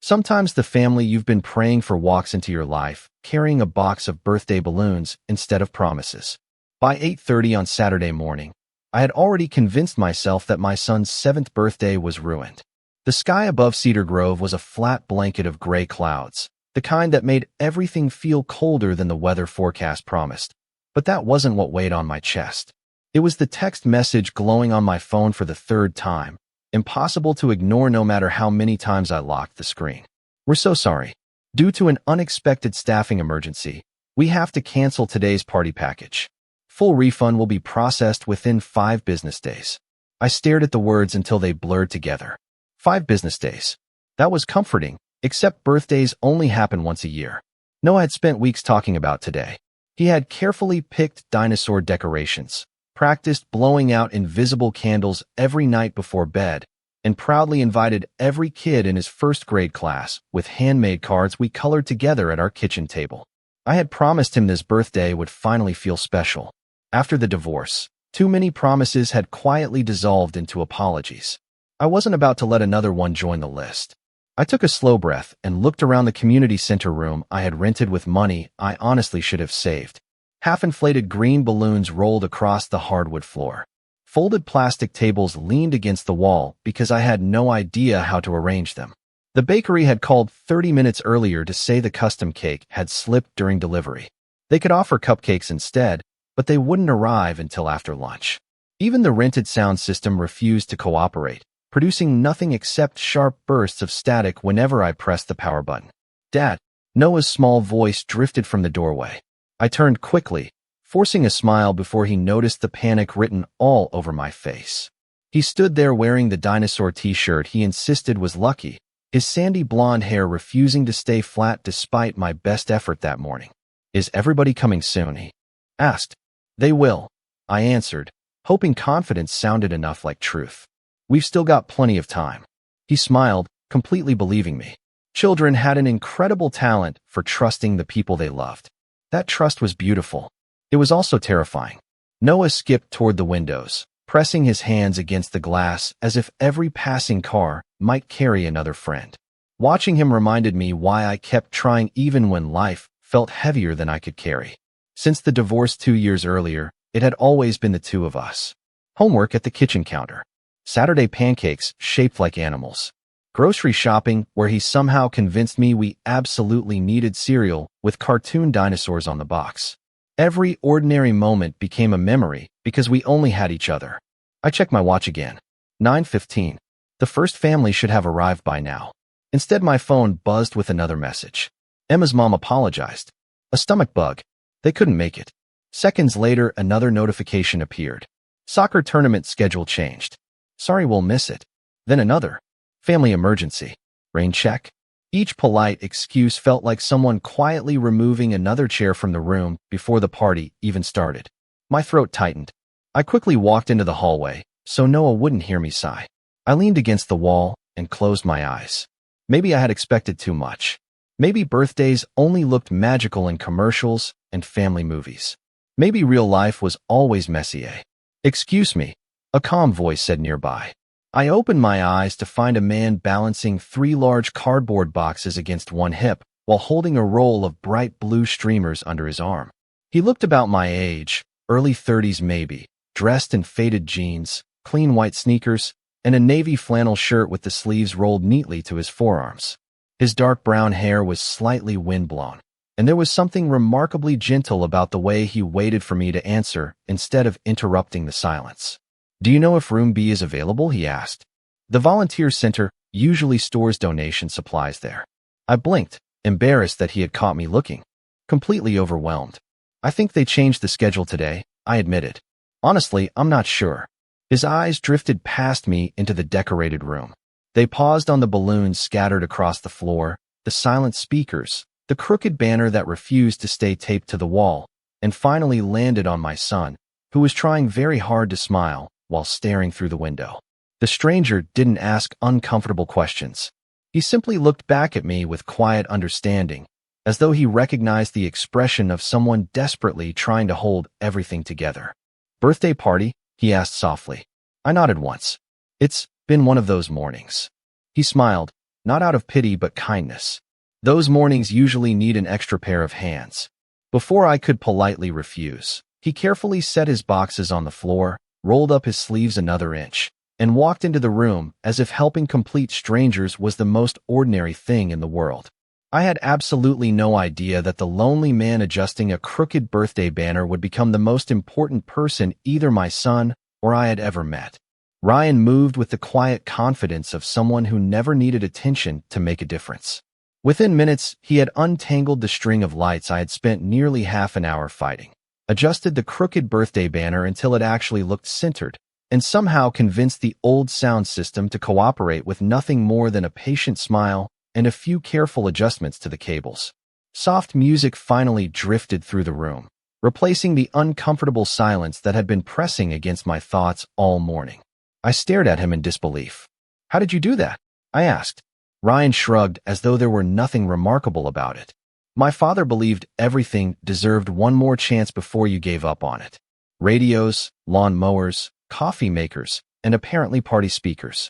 Sometimes the family you've been praying for walks into your life, carrying a box of birthday balloons instead of promises. By 8:30 on Saturday morning, I had already convinced myself that my son's 7th birthday was ruined. The sky above Cedar Grove was a flat blanket of gray clouds, the kind that made everything feel colder than the weather forecast promised. But that wasn't what weighed on my chest. It was the text message glowing on my phone for the 3rd time, impossible to ignore no matter how many times I locked the screen. "We're so sorry. Due to an unexpected staffing emergency, we have to cancel today's party package. Full refund will be processed within 5 business days." I stared at the words until they blurred together. 5 business days. That was comforting, except birthdays only happen once a year. Noah had spent weeks talking about today. He had carefully picked dinosaur decorations, practiced blowing out invisible candles every night before bed, and proudly invited every kid in his 1st grade class with handmade cards we colored together at our kitchen table. I had promised him this birthday would finally feel special. After the divorce, too many promises had quietly dissolved into apologies. I wasn't about to let another one join the list. I took a slow breath and looked around the community center room I had rented with money I honestly should have saved. Half-inflated green balloons rolled across the hardwood floor. Folded plastic tables leaned against the wall because I had no idea how to arrange them. The bakery had called 30 minutes earlier to say the custom cake had slipped during delivery. They could offer cupcakes instead, but they wouldn't arrive until after lunch. Even the rented sound system refused to cooperate, producing nothing except sharp bursts of static whenever I pressed the power button. "Dad," Noah's small voice drifted from the doorway. I turned quickly, forcing a smile before he noticed the panic written all over my face. He stood there wearing the dinosaur t-shirt he insisted was lucky, his sandy blonde hair refusing to stay flat despite my best effort that morning. "Is everybody coming soon?" he asked. "They will," I answered, hoping confidence sounded enough like truth. "We've still got plenty of time." He smiled, completely believing me. Children had an incredible talent for trusting the people they loved. That trust was beautiful. It was also terrifying. Noah skipped toward the windows, pressing his hands against the glass as if every passing car might carry another friend. Watching him reminded me why I kept trying even when life felt heavier than I could carry. Since the divorce 2 years earlier, it had always been the two of us. Homework at the kitchen counter. Saturday pancakes shaped like animals. Grocery shopping where he somehow convinced me we absolutely needed cereal with cartoon dinosaurs on the box. Every ordinary moment became a memory because we only had each other. I checked my watch again. 9:15. The first family should have arrived by now. Instead, my phone buzzed with another message. Emma's mom apologized. A stomach bug. They couldn't make it. Seconds later, another notification appeared. Soccer tournament schedule changed. Sorry, we'll miss it. Then another. Family emergency. Rain check. Each polite excuse felt like someone quietly removing another chair from the room before the party even started. My throat tightened. I quickly walked into the hallway, so Noah wouldn't hear me sigh. I leaned against the wall and closed my eyes. Maybe I had expected too much. Maybe birthdays only looked magical in commercials and family movies. Maybe real life was always messy, eh? "Excuse me," a calm voice said nearby. I opened my eyes to find a man balancing 3 large cardboard boxes against one hip while holding a roll of bright blue streamers under his arm. He looked about my age, early 30s maybe, dressed in faded jeans, clean white sneakers, and a navy flannel shirt with the sleeves rolled neatly to his forearms. His dark brown hair was slightly windblown, and there was something remarkably gentle about the way he waited for me to answer instead of interrupting the silence. "Do you know if room B is available?" he asked. The volunteer center usually stores donation supplies there. I blinked, embarrassed that he had caught me looking. Completely overwhelmed. "I think they changed the schedule today," I admitted. "Honestly, I'm not sure." His eyes drifted past me into the decorated room. They paused on the balloons scattered across the floor, the silent speakers, the crooked banner that refused to stay taped to the wall, and finally landed on my son, who was trying very hard to smile while staring through the window. The stranger didn't ask uncomfortable questions. He simply looked back at me with quiet understanding, as though he recognized the expression of someone desperately trying to hold everything together. "Birthday party?" he asked softly. I nodded once. "It's been one of those mornings." He smiled, not out of pity but kindness. Those mornings usually need an extra pair of hands. Before I could politely refuse, he carefully set his boxes on the floor, rolled up his sleeves another inch, and walked into the room as if helping complete strangers was the most ordinary thing in the world. I had absolutely no idea that the lonely man adjusting a crooked birthday banner would become the most important person either my son or I had ever met. Ryan moved with the quiet confidence of someone who never needed attention to make a difference. Within minutes, he had untangled the string of lights I had spent nearly half an hour fighting, adjusted the crooked birthday banner until it actually looked centered, and somehow convinced the old sound system to cooperate with nothing more than a patient smile and a few careful adjustments to the cables. Soft music finally drifted through the room, replacing the uncomfortable silence that had been pressing against my thoughts all morning. I stared at him in disbelief. "How did you do that?" I asked. Ryan shrugged as though there were nothing remarkable about it. "My father believed everything deserved one more chance before you gave up on it. Radios, lawn mowers, coffee makers, and apparently party speakers."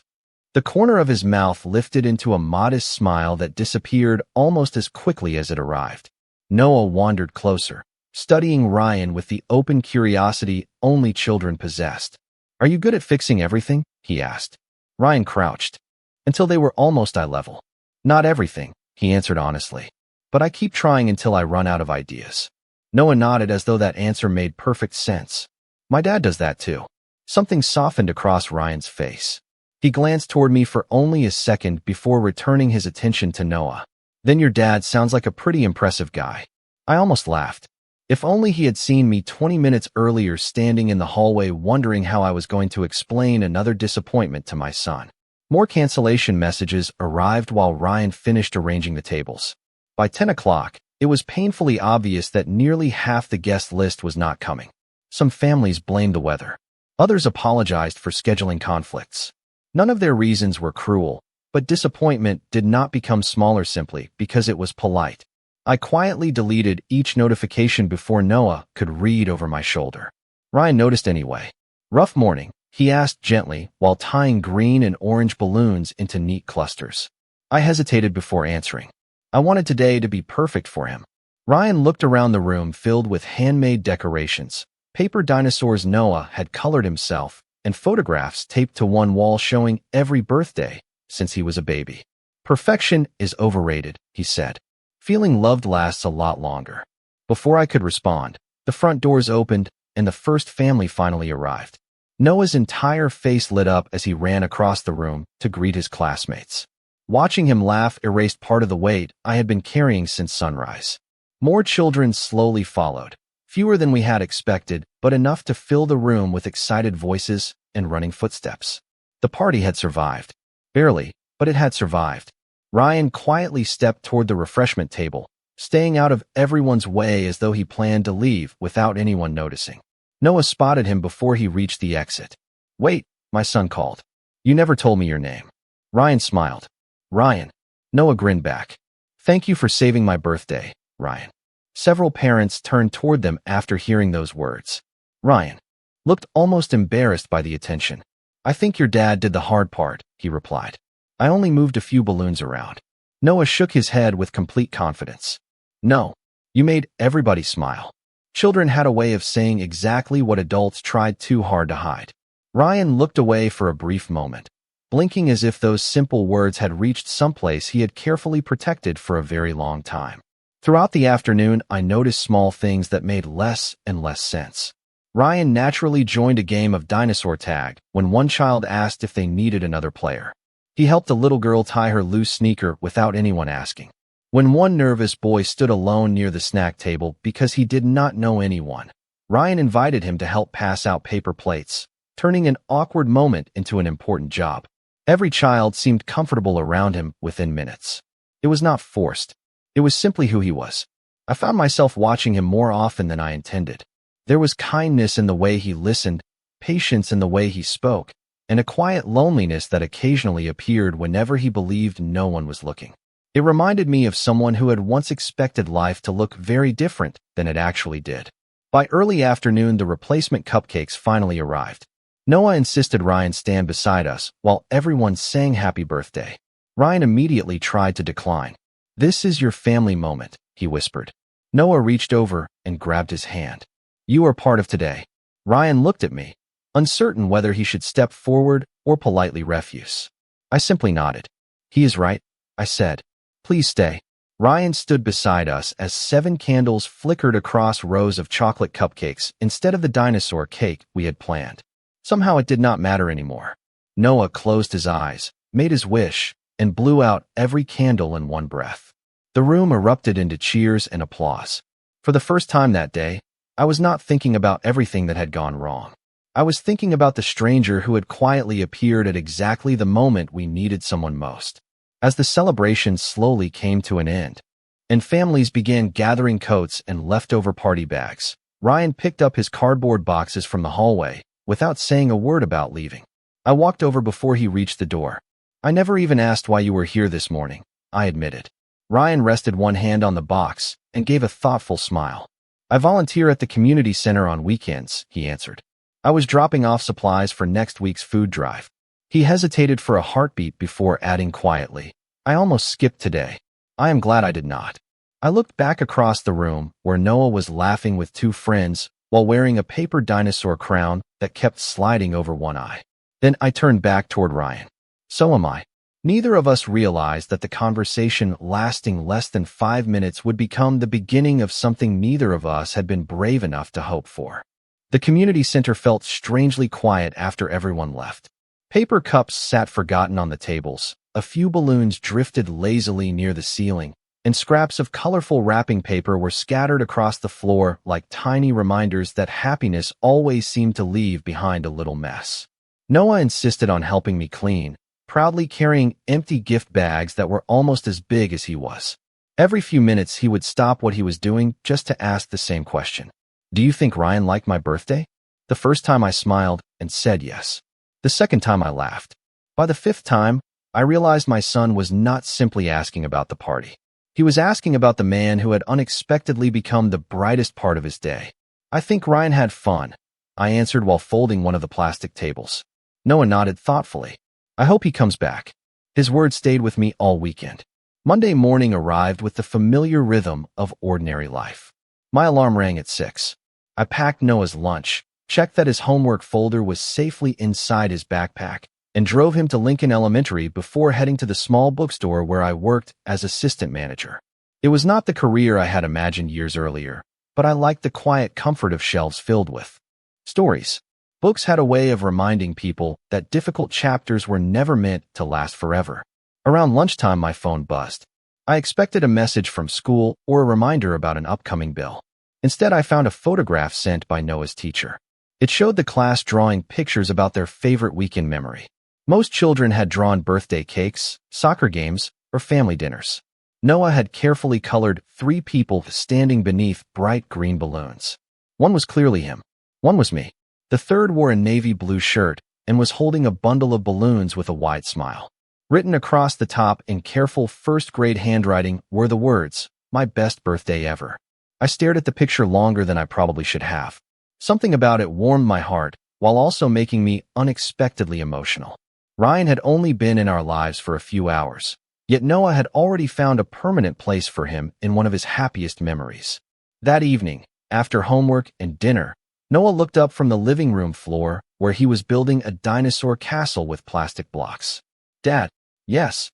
The corner of his mouth lifted into a modest smile that disappeared almost as quickly as it arrived. Noah wandered closer, studying Ryan with the open curiosity only children possessed. "Are you good at fixing everything?" he asked. Ryan crouched. "Until they were almost eye level." "Not everything," he answered honestly. "But I keep trying until I run out of ideas." Noah nodded as though that answer made perfect sense. "My dad does that too." Something softened across Ryan's face. He glanced toward me for only a second before returning his attention to Noah. "Then your dad sounds like a pretty impressive guy." I almost laughed. If only he had seen me 20 minutes earlier standing in the hallway wondering how I was going to explain another disappointment to my son. More cancellation messages arrived while Ryan finished arranging the tables. By 10 o'clock, it was painfully obvious that nearly half the guest list was not coming. Some families blamed the weather. Others apologized for scheduling conflicts. None of their reasons were cruel, but disappointment did not become smaller simply because it was polite. I quietly deleted each notification before Noah could read over my shoulder. Ryan noticed anyway. "Rough morning?" he asked gently while tying green and orange balloons into neat clusters. I hesitated before answering. I wanted today to be perfect for him. Ryan looked around the room filled with handmade decorations, paper dinosaurs Noah had colored himself, and photographs taped to one wall showing every birthday since he was a baby. "Perfection is overrated," he said. "Feeling loved lasts a lot longer." Before I could respond, the front doors opened and the first family finally arrived. Noah's entire face lit up as he ran across the room to greet his classmates. Watching him laugh erased part of the weight I had been carrying since sunrise. More children slowly followed. Fewer than we had expected, but enough to fill the room with excited voices and running footsteps. The party had survived. Barely, but it had survived. Ryan quietly stepped toward the refreshment table, staying out of everyone's way as though he planned to leave without anyone noticing. Noah spotted him before he reached the exit. "Wait," my son called. "You never told me your name." Ryan smiled. "Ryan." Noah grinned back. "Thank you for saving my birthday, Ryan." Several parents turned toward them after hearing those words. Ryan looked almost embarrassed by the attention. "I think your dad did the hard part," he replied. "I only moved a few balloons around." Noah shook his head with complete confidence. "No, you made everybody smile." Children had a way of saying exactly what adults tried too hard to hide. Ryan looked away for a brief moment, blinking as if those simple words had reached someplace he had carefully protected for a very long time. Throughout the afternoon, I noticed small things that made less and less sense. Ryan naturally joined a game of dinosaur tag when one child asked if they needed another player. He helped a little girl tie her loose sneaker without anyone asking. When one nervous boy stood alone near the snack table because he did not know anyone, Ryan invited him to help pass out paper plates, turning an awkward moment into an important job. Every child seemed comfortable around him within minutes. It was not forced. It was simply who he was. I found myself watching him more often than I intended. There was kindness in the way he listened, patience in the way he spoke, and a quiet loneliness that occasionally appeared whenever he believed no one was looking. It reminded me of someone who had once expected life to look very different than it actually did. By early afternoon, the replacement cupcakes finally arrived. Noah insisted Ryan stand beside us while everyone sang happy birthday. Ryan immediately tried to decline. "This is your family moment," he whispered. Noah reached over and grabbed his hand. "You are part of today." Ryan looked at me, uncertain whether he should step forward or politely refuse. I simply nodded. "He is right," I said. "Please stay." Ryan stood beside us as 7 candles flickered across rows of chocolate cupcakes instead of the dinosaur cake we had planned. Somehow it did not matter anymore. Noah closed his eyes, made his wish, and blew out every candle in one breath. The room erupted into cheers and applause. For the first time that day, I was not thinking about everything that had gone wrong. I was thinking about the stranger who had quietly appeared at exactly the moment we needed someone most. As the celebration slowly came to an end, and families began gathering coats and leftover party bags, Ryan picked up his cardboard boxes from the hallway without saying a word about leaving. I walked over before he reached the door. "I never even asked why you were here this morning," I admitted. Ryan rested one hand on the box and gave a thoughtful smile. "I volunteer at the community center on weekends," he answered. "I was dropping off supplies for next week's food drive." He hesitated for a heartbeat before adding quietly, "I almost skipped today. I am glad I did not." I looked back across the room where Noah was laughing with 2 friends while wearing a paper dinosaur crown that kept sliding over one eye. Then I turned back toward Ryan. "So am I." Neither of us realized that the conversation lasting less than 5 minutes would become the beginning of something neither of us had been brave enough to hope for. The community center felt strangely quiet after everyone left. Paper cups sat forgotten on the tables, a few balloons drifted lazily near the ceiling, and scraps of colorful wrapping paper were scattered across the floor like tiny reminders that happiness always seemed to leave behind a little mess. Noah insisted on helping me clean, proudly carrying empty gift bags that were almost as big as he was. Every few minutes he would stop what he was doing just to ask the same question. "Do you think Ryan liked my birthday?" The first time I smiled and said yes. The second time I laughed. By the 5th time, I realized my son was not simply asking about the party. He was asking about the man who had unexpectedly become the brightest part of his day. "I think Ryan had fun," I answered while folding one of the plastic tables. Noah nodded thoughtfully. "I hope he comes back." His words stayed with me all weekend. Monday morning arrived with the familiar rhythm of ordinary life. My alarm rang at 6. I packed Noah's lunch, checked that his homework folder was safely inside his backpack, and drove him to Lincoln Elementary before heading to the small bookstore where I worked as assistant manager. It was not the career I had imagined years earlier, but I liked the quiet comfort of shelves filled with stories. Books had a way of reminding people that difficult chapters were never meant to last forever. Around lunchtime, my phone buzzed. I expected a message from school or a reminder about an upcoming bill. Instead, I found a photograph sent by Noah's teacher. It showed the class drawing pictures about their favorite weekend memory. Most children had drawn birthday cakes, soccer games, or family dinners. Noah had carefully colored 3 people standing beneath bright green balloons. One was clearly him. One was me. The third wore a navy blue shirt and was holding a bundle of balloons with a wide smile. Written across the top in careful first-grade handwriting were the words, "My best birthday ever." I stared at the picture longer than I probably should have. Something about it warmed my heart while also making me unexpectedly emotional. Ryan had only been in our lives for a few hours, yet Noah had already found a permanent place for him in one of his happiest memories. That evening, after homework and dinner, Noah looked up from the living room floor where he was building a dinosaur castle with plastic blocks. "Dad." "Yes."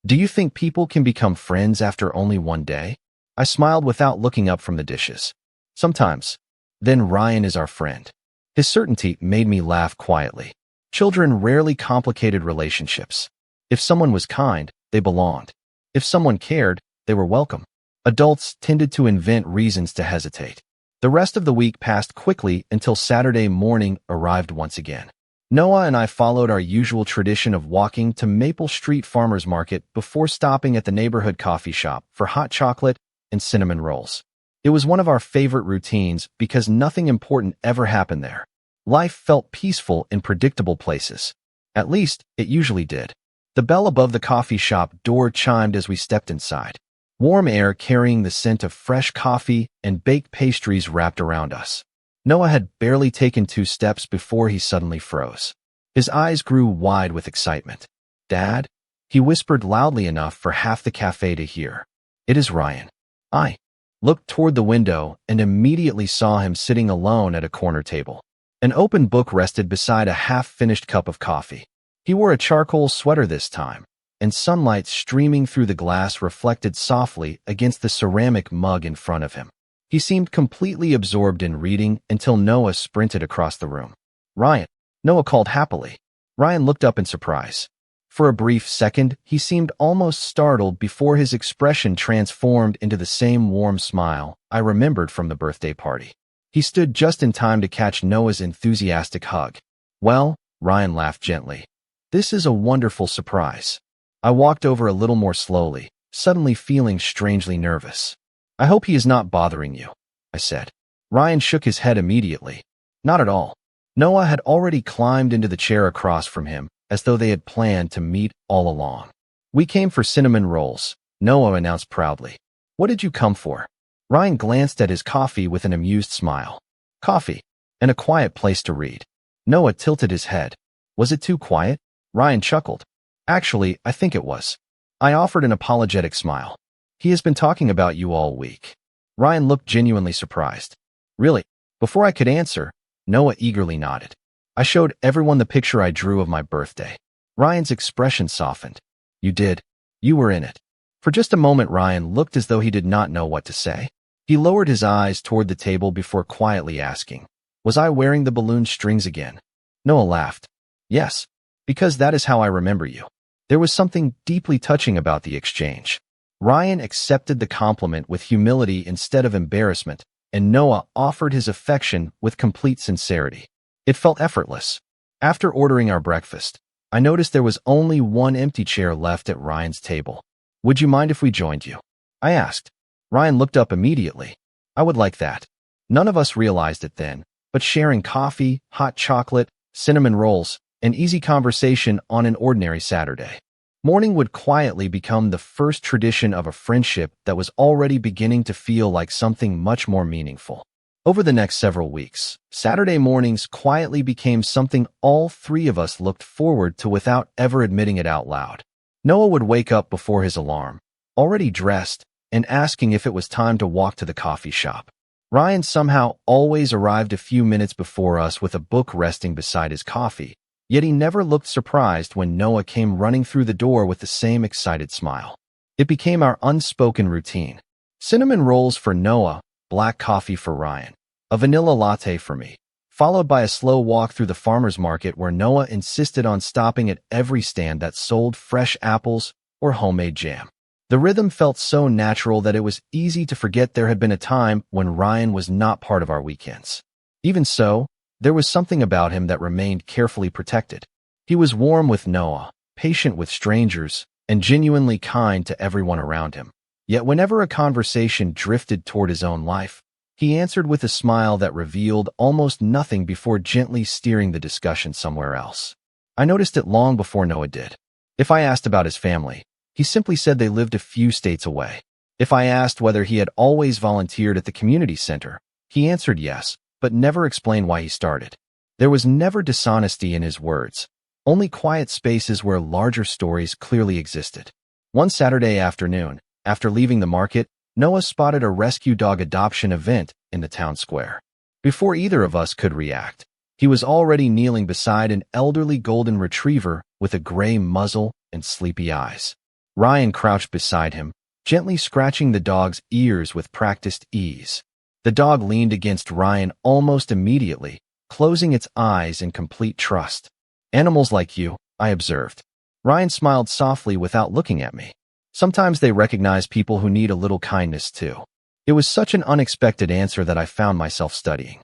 "Do you think people can become friends after only one day?" I smiled without looking up from the dishes. "Sometimes." "Then Ryan is our friend." His certainty made me laugh quietly. Children rarely complicated relationships. If someone was kind, they belonged. If someone cared, they were welcome. Adults tended to invent reasons to hesitate. The rest of the week passed quickly until Saturday morning arrived once again. Noah and I followed our usual tradition of walking to Maple Street Farmers Market before stopping at the neighborhood coffee shop for hot chocolate and cinnamon rolls. It was one of our favorite routines because nothing important ever happened there. Life felt peaceful in predictable places. At least, it usually did. The bell above the coffee shop door chimed as we stepped inside. Warm air carrying the scent of fresh coffee and baked pastries wrapped around us. Noah had barely taken 2 steps before he suddenly froze. His eyes grew wide with excitement. "Dad?" He whispered loudly enough for half the cafe to hear. "It is Ryan." I looked toward the window and immediately saw him sitting alone at a corner table. An open book rested beside a half-finished cup of coffee. He wore a charcoal sweater this time, and sunlight streaming through the glass reflected softly against the ceramic mug in front of him. He seemed completely absorbed in reading until Noah sprinted across the room. "Ryan," Noah called happily. Ryan looked up in surprise. For a brief second, he seemed almost startled before his expression transformed into the same warm smile I remembered from the birthday party. He stood just in time to catch Noah's enthusiastic hug. "Well," Ryan laughed gently, "this is a wonderful surprise." I walked over a little more slowly, suddenly feeling strangely nervous. "I hope he is not bothering you," I said. Ryan shook his head immediately. "Not at all." Noah had already climbed into the chair across from him, as though they had planned to meet all along. "We came for cinnamon rolls," Noah announced proudly. "What did you come for?" Ryan glanced at his coffee with an amused smile. "Coffee, and a quiet place to read." Noah tilted his head. "Was it too quiet?" Ryan chuckled. "Actually, I think it was." I offered an apologetic smile. "He has been talking about you all week." Ryan looked genuinely surprised. "Really?" Before I could answer, Noah eagerly nodded. I showed everyone the picture I drew of my birthday. Ryan's expression softened. "You did. You were in it." For just a moment, Ryan looked as though he did not know what to say. He lowered his eyes toward the table before quietly asking, "Was I wearing the balloon strings again?" Noah laughed. "Yes, because that is how I remember you." There was something deeply touching about the exchange. Ryan accepted the compliment with humility instead of embarrassment, and Noah offered his affection with complete sincerity. It felt effortless. After ordering our breakfast, I noticed there was only one empty chair left at Ryan's table. "Would you mind if we joined you?" I asked. Ryan looked up immediately. "I would like that." None of us realized it then, but sharing coffee, hot chocolate, cinnamon rolls, and easy conversation on an ordinary Saturday morning would quietly become the first tradition of a friendship that was already beginning to feel like something much more meaningful. Over the next several weeks, Saturday mornings quietly became something all three of us looked forward to without ever admitting it out loud. Noah would wake up before his alarm, already dressed, and asking if it was time to walk to the coffee shop. Ryan somehow always arrived a few minutes before us with a book resting beside his coffee, yet he never looked surprised when Noah came running through the door with the same excited smile. It became our unspoken routine. Cinnamon rolls for Noah, black coffee for Ryan, a vanilla latte for me, followed by a slow walk through the farmer's market where Noah insisted on stopping at every stand that sold fresh apples or homemade jam. The rhythm felt so natural that it was easy to forget there had been a time when Ryan was not part of our weekends. Even so, there was something about him that remained carefully protected. He was warm with Noah, patient with strangers, and genuinely kind to everyone around him. Yet whenever a conversation drifted toward his own life, he answered with a smile that revealed almost nothing before gently steering the discussion somewhere else. I noticed it long before Noah did. If I asked about his family, he simply said they lived a few states away. If I asked whether he had always volunteered at the community center, he answered yes, but never explained why he started. There was never dishonesty in his words, only quiet spaces where larger stories clearly existed. One Saturday afternoon, after leaving the market, Noah spotted a rescue dog adoption event in the town square. Before either of us could react, he was already kneeling beside an elderly golden retriever with a gray muzzle and sleepy eyes. Ryan crouched beside him, gently scratching the dog's ears with practiced ease. The dog leaned against Ryan almost immediately, closing its eyes in complete trust. "Animals like you," I observed. Ryan smiled softly without looking at me. "Sometimes they recognize people who need a little kindness too." It was such an unexpected answer that I found myself studying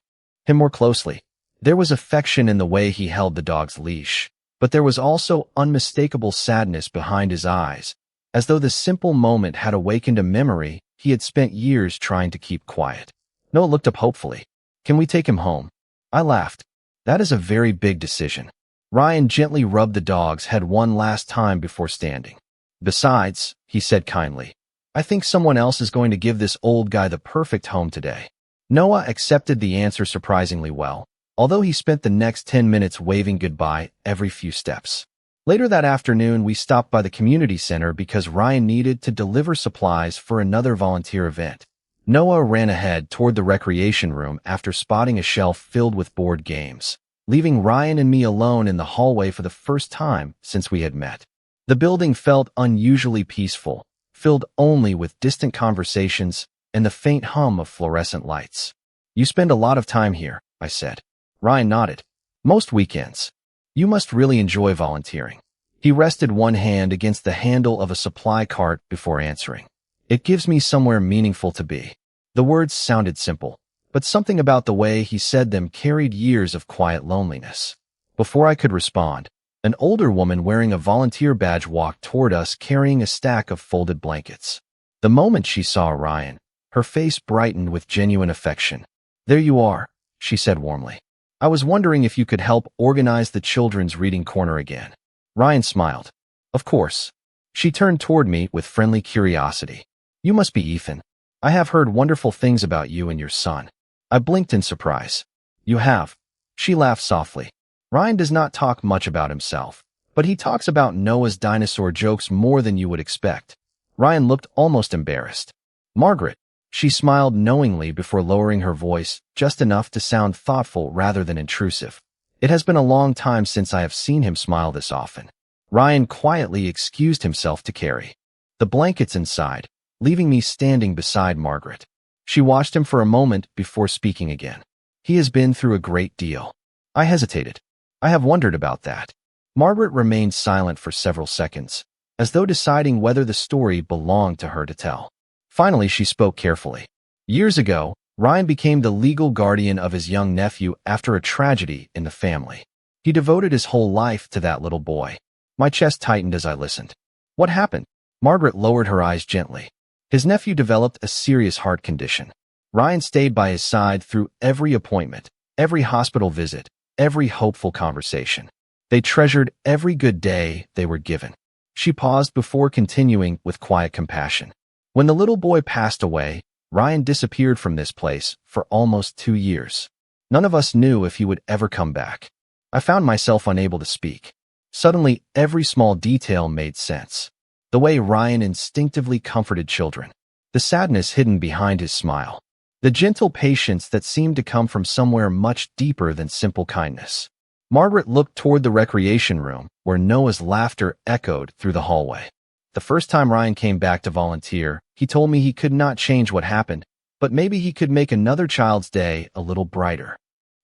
him more closely. There was affection in the way he held the dog's leash, but there was also unmistakable sadness behind his eyes, as though the simple moment had awakened a memory he had spent years trying to keep quiet. Noah looked up hopefully. "Can we take him home?" I laughed. "That is a very big decision." Ryan gently rubbed the dog's head one last time before standing. "Besides," he said kindly, "I think someone else is going to give this old guy the perfect home today." Noah accepted the answer surprisingly well, although he spent the next 10 minutes waving goodbye every few steps. Later that afternoon, we stopped by the community center because Ryan needed to deliver supplies for another volunteer event. Noah ran ahead toward the recreation room after spotting a shelf filled with board games, leaving Ryan and me alone in the hallway for the first time since we had met. The building felt unusually peaceful, filled only with distant conversations and the faint hum of fluorescent lights. "You spend a lot of time here," I said. Ryan nodded. "Most weekends. You must really enjoy volunteering." He rested one hand against the handle of a supply cart before answering. "It gives me somewhere meaningful to be." The words sounded simple, but something about the way he said them carried years of quiet loneliness. Before I could respond, an older woman wearing a volunteer badge walked toward us carrying a stack of folded blankets. The moment she saw Ryan, her face brightened with genuine affection. "There you are," she said warmly. "I was wondering if you could help organize the children's reading corner again." Ryan smiled. "Of course." She turned toward me with friendly curiosity. "You must be Ethan. I have heard wonderful things about you and your son." I blinked in surprise. "You have?" She laughed softly. "Ryan does not talk much about himself, but he talks about Noah's dinosaur jokes more than you would expect." Ryan looked almost embarrassed. "Margaret." She smiled knowingly before lowering her voice, just enough to sound thoughtful rather than intrusive. It has been a long time since I have seen him smile this often. Ryan quietly excused himself to carry the blankets inside, leaving me standing beside Margaret. She watched him for a moment before speaking again. "He has been through a great deal." I hesitated. "I have wondered about that." Margaret remained silent for several seconds, as though deciding whether the story belonged to her to tell. Finally, she spoke carefully. "Years ago, Ryan became the legal guardian of his young nephew after a tragedy in the family. He devoted his whole life to that little boy." My chest tightened as I listened. "What happened?" Margaret lowered her eyes gently. "His nephew developed a serious heart condition. Ryan stayed by his side through every appointment, every hospital visit, every hopeful conversation. They treasured every good day they were given." She paused before continuing with quiet compassion. "When the little boy passed away, Ryan disappeared from this place for almost 2 years. None of us knew if he would ever come back." I found myself unable to speak. Suddenly, every small detail made sense. The way Ryan instinctively comforted children, the sadness hidden behind his smile, the gentle patience that seemed to come from somewhere much deeper than simple kindness. Margaret looked toward the recreation room, where Noah's laughter echoed through the hallway. "The first time Ryan came back to volunteer, he told me he could not change what happened, but maybe he could make another child's day a little brighter."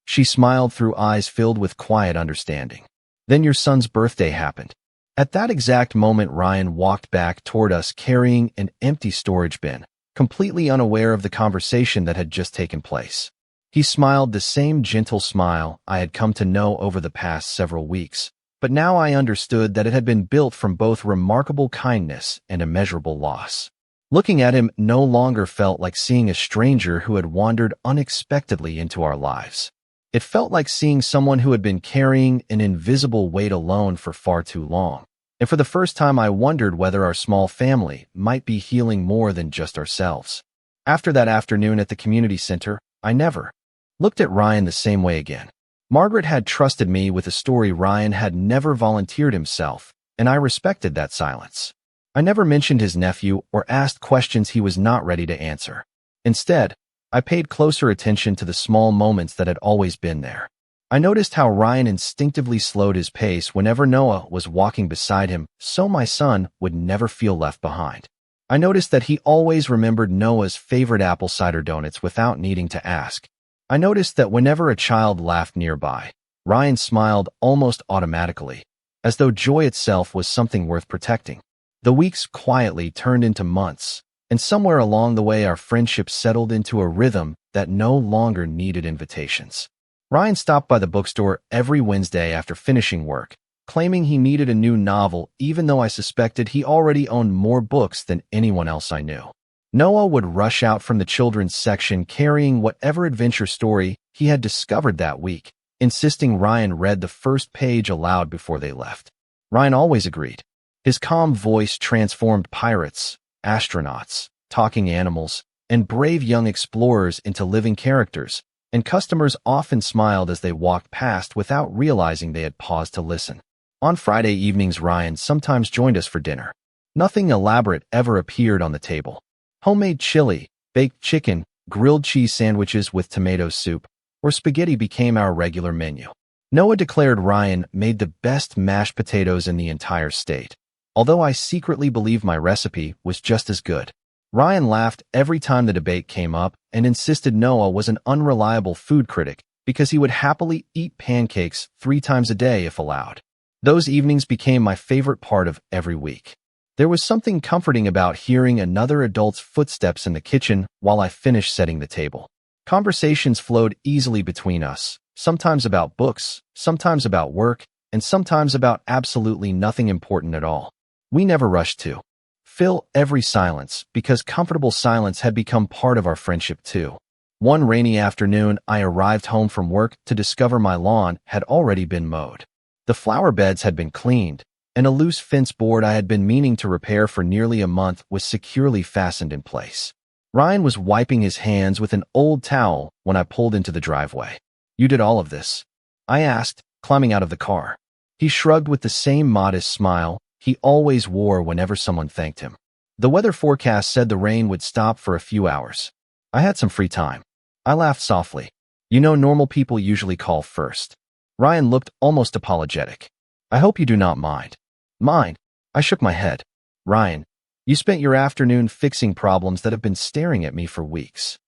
She smiled through eyes filled with quiet understanding. "Then your son's birthday happened." At that exact moment, Ryan walked back toward us carrying an empty storage bin, completely unaware of the conversation that had just taken place. He smiled the same gentle smile I had come to know over the past several weeks, but now I understood that it had been built from both remarkable kindness and immeasurable loss. Looking at him no longer felt like seeing a stranger who had wandered unexpectedly into our lives. It felt like seeing someone who had been carrying an invisible weight alone for far too long. And for the first time, I wondered whether our small family might be healing more than just ourselves. After that afternoon at the community center, I never looked at Ryan the same way again. Margaret had trusted me with a story. Ryan had never volunteered himself, and I respected that silence. I never mentioned his nephew or asked questions he was not ready to answer. Instead, I paid closer attention to the small moments that had always been there. I noticed how Ryan instinctively slowed his pace whenever Noah was walking beside him, so my son would never feel left behind. I noticed that he always remembered Noah's favorite apple cider donuts without needing to ask. I noticed that whenever a child laughed nearby, Ryan smiled almost automatically, as though joy itself was something worth protecting. The weeks quietly turned into months, and somewhere along the way our friendship settled into a rhythm that no longer needed invitations. Ryan stopped by the bookstore every Wednesday after finishing work, claiming he needed a new novel even though I suspected he already owned more books than anyone else I knew. Noah would rush out from the children's section carrying whatever adventure story he had discovered that week, insisting Ryan read the first page aloud before they left. Ryan always agreed. His calm voice transformed pirates, astronauts, talking animals, and brave young explorers into living characters, and customers often smiled as they walked past without realizing they had paused to listen. On Friday evenings, Ryan sometimes joined us for dinner. Nothing elaborate ever appeared on the table. Homemade chili, baked chicken, grilled cheese sandwiches with tomato soup, or spaghetti became our regular menu. Noah declared Ryan made the best mashed potatoes in the entire state, although I secretly believed my recipe was just as good. Ryan laughed every time the debate came up and insisted Noah was an unreliable food critic because he would happily eat pancakes 3 times a day if allowed. Those evenings became my favorite part of every week. There was something comforting about hearing another adult's footsteps in the kitchen while I finished setting the table. Conversations flowed easily between us, sometimes about books, sometimes about work, and sometimes about absolutely nothing important at all. We never rushed to fill every silence because comfortable silence had become part of our friendship too. One rainy afternoon, I arrived home from work to discover my lawn had already been mowed. The flower beds had been cleaned, and a loose fence board I had been meaning to repair for nearly a month was securely fastened in place. Ryan was wiping his hands with an old towel when I pulled into the driveway. "You did all of this?" I asked, climbing out of the car. He shrugged with the same modest smile he always wore whenever someone thanked him. The weather forecast said the rain would stop for a few hours. I had some free time. I laughed softly. "You know, normal people usually call first." Ryan looked almost apologetic. "I hope you do not mind." "Mind?" I shook my head. "Ryan, you spent your afternoon fixing problems that have been staring at me for weeks."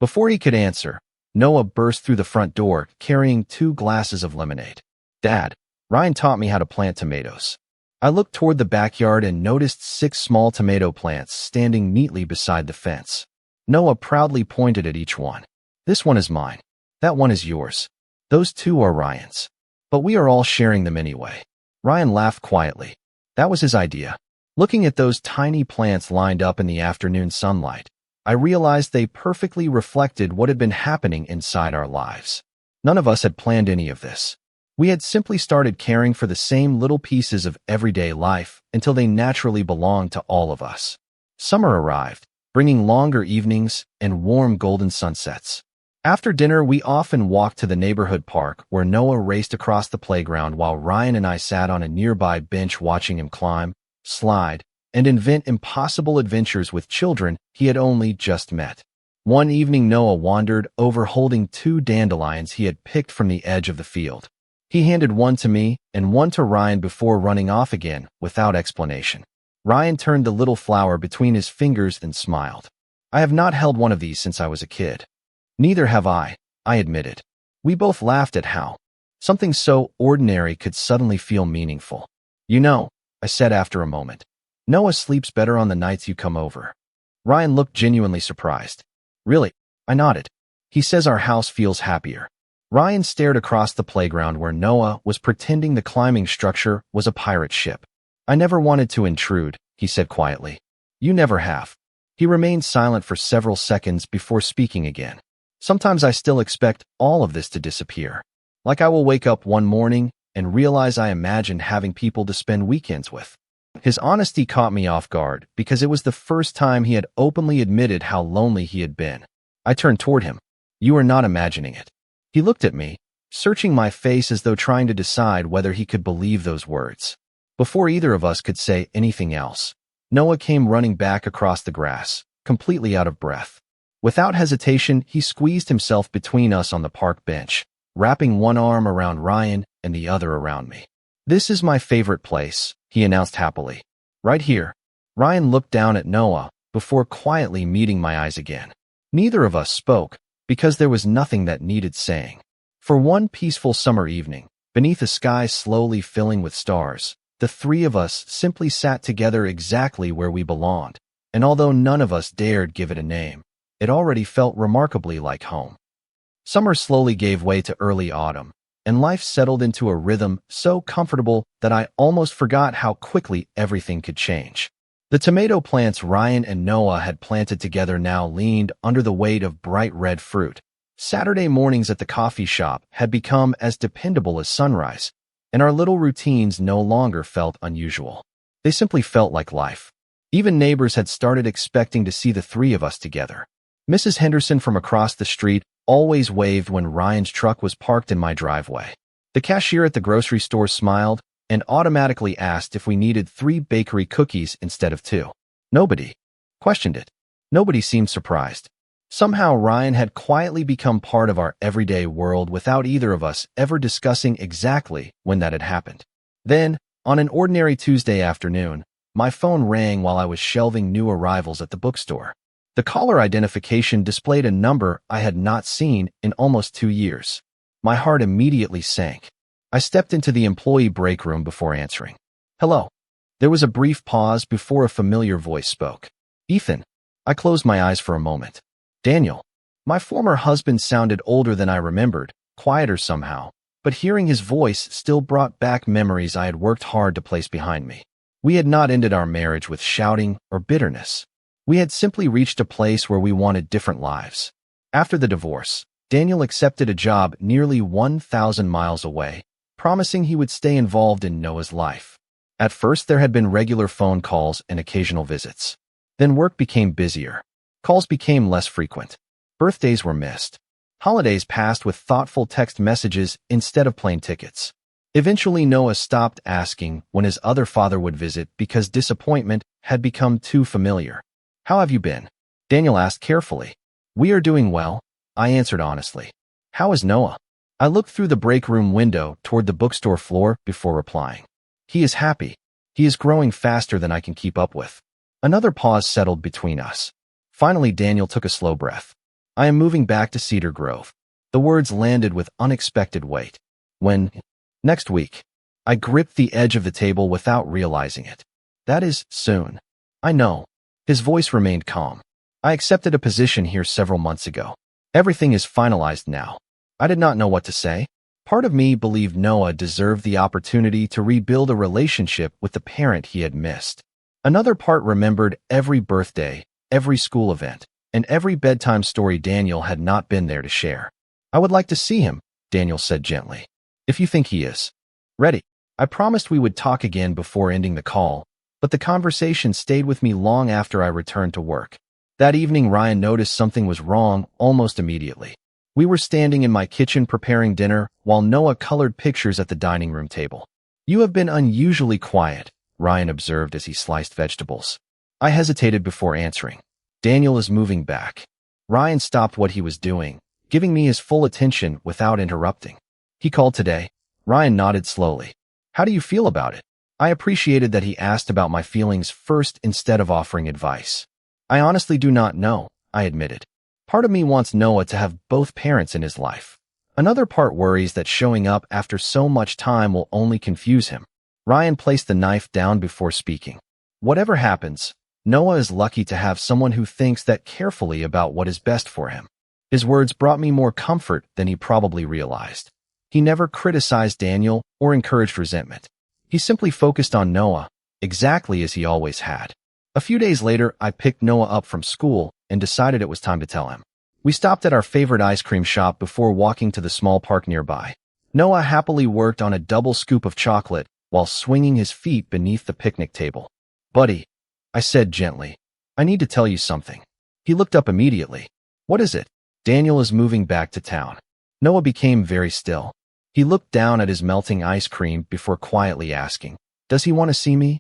Before he could answer, Noah burst through the front door carrying 2 glasses of lemonade. "Dad, Ryan taught me how to plant tomatoes." I looked toward the backyard and noticed 6 small tomato plants standing neatly beside the fence. Noah proudly pointed at each one. "This one is mine. That one is yours. Those 2 are Ryan's. But we are all sharing them anyway." Ryan laughed quietly. That was his idea. Looking at those tiny plants lined up in the afternoon sunlight, I realized they perfectly reflected what had been happening inside our lives. None of us had planned any of this. We had simply started caring for the same little pieces of everyday life until they naturally belonged to all of us. Summer arrived, bringing longer evenings and warm golden sunsets. After dinner, we often walked to the neighborhood park where Noah raced across the playground while Ryan and I sat on a nearby bench watching him climb, slide, and invent impossible adventures with children he had only just met. One evening, Noah wandered over holding 2 dandelions he had picked from the edge of the field. He handed one to me and one to Ryan before running off again without explanation. Ryan turned the little flower between his fingers and smiled. "I have not held one of these since I was a kid." "Neither have I admitted. We both laughed at how something so ordinary could suddenly feel meaningful. "You know," I said after a moment, "Noah sleeps better on the nights you come over." Ryan looked genuinely surprised. "Really?" I nodded. "He says our house feels happier." Ryan stared across the playground where Noah was pretending the climbing structure was a pirate ship. "I never wanted to intrude," he said quietly. "You never have." He remained silent for several seconds before speaking again. "Sometimes I still expect all of this to disappear. Like I will wake up one morning and realize I imagined having people to spend weekends with." His honesty caught me off guard because it was the first time he had openly admitted how lonely he had been. I turned toward him. "You are not imagining it." He looked at me, searching my face as though trying to decide whether he could believe those words. Before either of us could say anything else, Noah came running back across the grass, completely out of breath. Without hesitation, he squeezed himself between us on the park bench, wrapping one arm around Ryan and the other around me. "This is my favorite place," he announced happily. "Right here." Ryan looked down at Noah before quietly meeting my eyes again. Neither of us spoke, because there was nothing that needed saying. For one peaceful summer evening, beneath a sky slowly filling with stars, the 3 of us simply sat together exactly where we belonged, and although none of us dared give it a name, it already felt remarkably like home. Summer slowly gave way to early autumn, and life settled into a rhythm so comfortable that I almost forgot how quickly everything could change. The tomato plants Ryan and Noah had planted together now leaned under the weight of bright red fruit. Saturday mornings at the coffee shop had become as dependable as sunrise, and our little routines no longer felt unusual. They simply felt like life. Even neighbors had started expecting to see the 3 of us together. Mrs. Henderson from across the street always waved when Ryan's truck was parked in my driveway. The cashier at the grocery store smiled, and automatically asked if we needed 3 bakery cookies instead of 2. Nobody questioned it. Nobody seemed surprised. Somehow Ryan had quietly become part of our everyday world without either of us ever discussing exactly when that had happened. Then, on an ordinary Tuesday afternoon, my phone rang while I was shelving new arrivals at the bookstore. The caller identification displayed a number I had not seen in almost 2 years. My heart immediately sank. I stepped into the employee break room before answering. "Hello." There was a brief pause before a familiar voice spoke. "Ethan." I closed my eyes for a moment. "Daniel." My former husband sounded older than I remembered, quieter somehow, but hearing his voice still brought back memories I had worked hard to place behind me. We had not ended our marriage with shouting or bitterness. We had simply reached a place where we wanted different lives. After the divorce, Daniel accepted a job nearly 1,000 miles away, promising he would stay involved in Noah's life. At first, there had been regular phone calls and occasional visits. Then work became busier. Calls became less frequent. Birthdays were missed. Holidays passed with thoughtful text messages instead of plane tickets. Eventually, Noah stopped asking when his other father would visit because disappointment had become too familiar. "How have you been?" Daniel asked carefully. "We are doing well," I answered honestly. "How is Noah?" I looked through the break room window toward the bookstore floor before replying. "He is happy. He is growing faster than I can keep up with." Another pause settled between us. Finally, Daniel took a slow breath. "I am moving back to Cedar Grove." The words landed with unexpected weight. "When?" "Next week." I gripped the edge of the table without realizing it. "That is soon." "I know." His voice remained calm. "I accepted a position here several months ago. Everything is finalized now." I did not know what to say. Part of me believed Noah deserved the opportunity to rebuild a relationship with the parent he had missed. Another part remembered every birthday, every school event, and every bedtime story Daniel had not been there to share. "I would like to see him," Daniel said gently. "If you think he is ready." I promised we would talk again before ending the call, but the conversation stayed with me long after I returned to work. That evening, Ryan noticed something was wrong almost immediately. We were standing in my kitchen preparing dinner while Noah colored pictures at the dining room table. "You have been unusually quiet," Ryan observed as he sliced vegetables. I hesitated before answering. "Daniel is moving back." Ryan stopped what he was doing, giving me his full attention without interrupting. "He called today." Ryan nodded slowly. "How do you feel about it?" I appreciated that he asked about my feelings first instead of offering advice. "I honestly do not know," I admitted. Part of me wants Noah to have both parents in his life. Another part worries that showing up after so much time will only confuse him. Ryan placed the knife down before speaking. "Whatever happens, Noah is lucky to have someone who thinks that carefully about what is best for him." His words brought me more comfort than he probably realized. He never criticized Daniel or encouraged resentment. He simply focused on Noah, exactly as he always had. A few days later, I picked Noah up from school and decided it was time to tell him. We stopped at our favorite ice cream shop before walking to the small park nearby. Noah happily worked on a double scoop of chocolate while swinging his feet beneath the picnic table. "Buddy," I said gently, "I need to tell you something." He looked up immediately. "What is it?" "Daniel is moving back to town." Noah became very still. He looked down at his melting ice cream before quietly asking, "Does he want to see me?"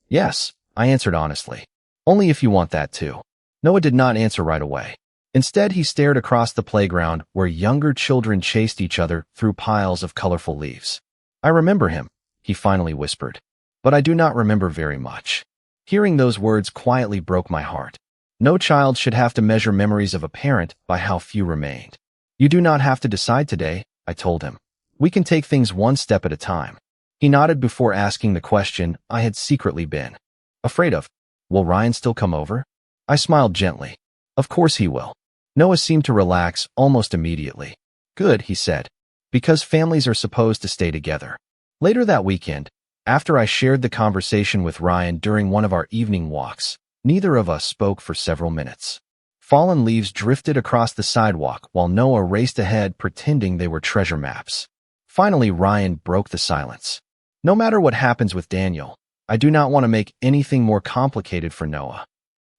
"Yes," I answered honestly. "Only if you want that too." Noah did not answer right away. Instead, he stared across the playground where younger children chased each other through piles of colorful leaves. "I remember him," he finally whispered, "but I do not remember very much." Hearing those words quietly broke my heart. No child should have to measure memories of a parent by how few remained. "You do not have to decide today," I told him. "We can take things one step at a time." He nodded before asking the question I had secretly been afraid of. "Will Ryan still come over?" I smiled gently. "Of course he will." Noah seemed to relax almost immediately. "Good," he said, "because families are supposed to stay together." Later that weekend, after I shared the conversation with Ryan during one of our evening walks, neither of us spoke for several minutes. Fallen leaves drifted across the sidewalk while Noah raced ahead pretending they were treasure maps. Finally, Ryan broke the silence. "No matter what happens with Daniel, I do not want to make anything more complicated for Noah."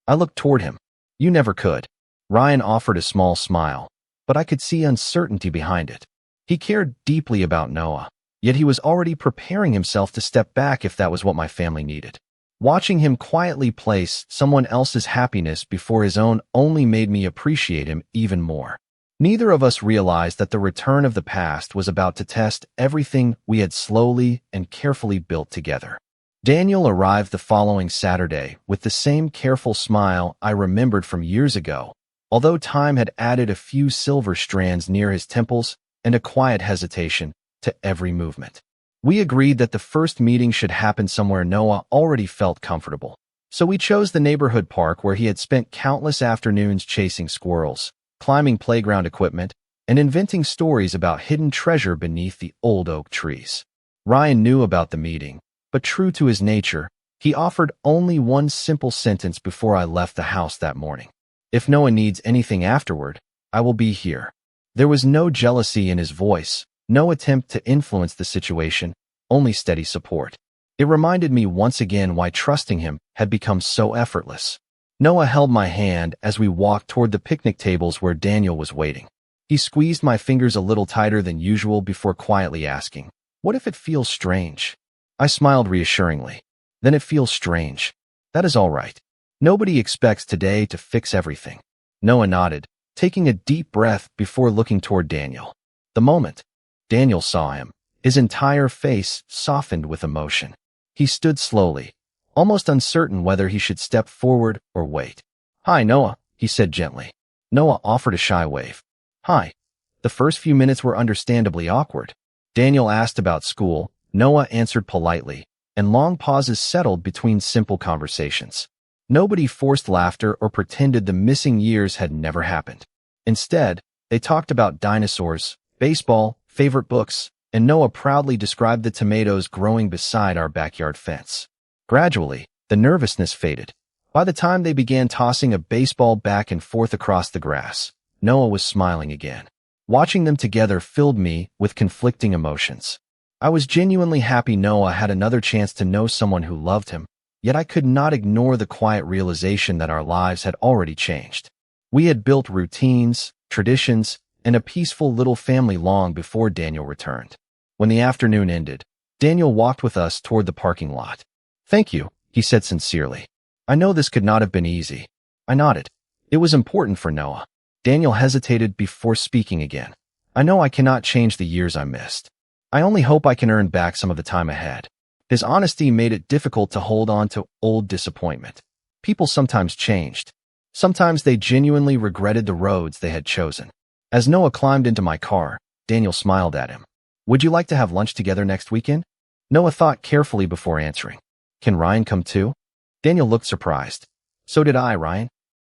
I looked toward him. "You never could." Ryan offered a small smile, but I could see uncertainty behind it. He cared deeply about Noah. Yet he was already preparing himself to step back if that was what my family needed. Watching him quietly place someone else's happiness before his own only made me appreciate him even more. Neither of us realized that the return of the past was about to test everything we had slowly and carefully built together. Daniel arrived the following Saturday with the same careful smile I remembered from years ago, although time had added a few silver strands near his temples and a quiet hesitation to every movement. We agreed that the first meeting should happen somewhere Noah already felt comfortable. So we chose the neighborhood park where he had spent countless afternoons chasing squirrels, climbing playground equipment, and inventing stories about hidden treasure beneath the old oak trees. Ryan knew about the meeting, but true to his nature, he offered only one simple sentence before I left the house that morning. If Noah needs anything afterward, I will be here. There was no jealousy in his voice, no attempt to influence the situation, only steady support. It reminded me once again why trusting him had become so effortless. Noah held my hand as we walked toward the picnic tables where Daniel was waiting. He squeezed my fingers a little tighter than usual before quietly asking, "What if it feels strange?" I smiled reassuringly. "Then it feels strange. That is all right. Nobody expects today to fix everything." Noah nodded, taking a deep breath before looking toward Daniel. The moment Daniel saw him, his entire face softened with emotion. He stood slowly, almost uncertain whether he should step forward or wait. "Hi, Noah," he said gently. Noah offered a shy wave. "Hi." The first few minutes were understandably awkward. Daniel asked about school, Noah answered politely, and long pauses settled between simple conversations. Nobody forced laughter or pretended the missing years had never happened. Instead, they talked about dinosaurs, baseball, favorite books, and Noah proudly described the tomatoes growing beside our backyard fence. Gradually, the nervousness faded. By the time they began tossing a baseball back and forth across the grass, Noah was smiling again. Watching them together filled me with conflicting emotions. I was genuinely happy Noah had another chance to know someone who loved him, yet I could not ignore the quiet realization that our lives had already changed. We had built routines, traditions, and a peaceful little family long before Daniel returned. When the afternoon ended, Daniel walked with us toward the parking lot. "Thank you," he said sincerely. "I know this could not have been easy." I nodded. It was important for Noah. Daniel hesitated before speaking again. "I know I cannot change the years I missed. I only hope I can earn back some of the time ahead." His honesty made it difficult to hold on to old disappointment. People sometimes changed. Sometimes they genuinely regretted the roads they had chosen. As Noah climbed into my car, Daniel smiled at him. "Would you like to have lunch together next weekend?" Noah thought carefully before answering. "Can Ryan come too?" Daniel looked surprised. "So did I, Ryan."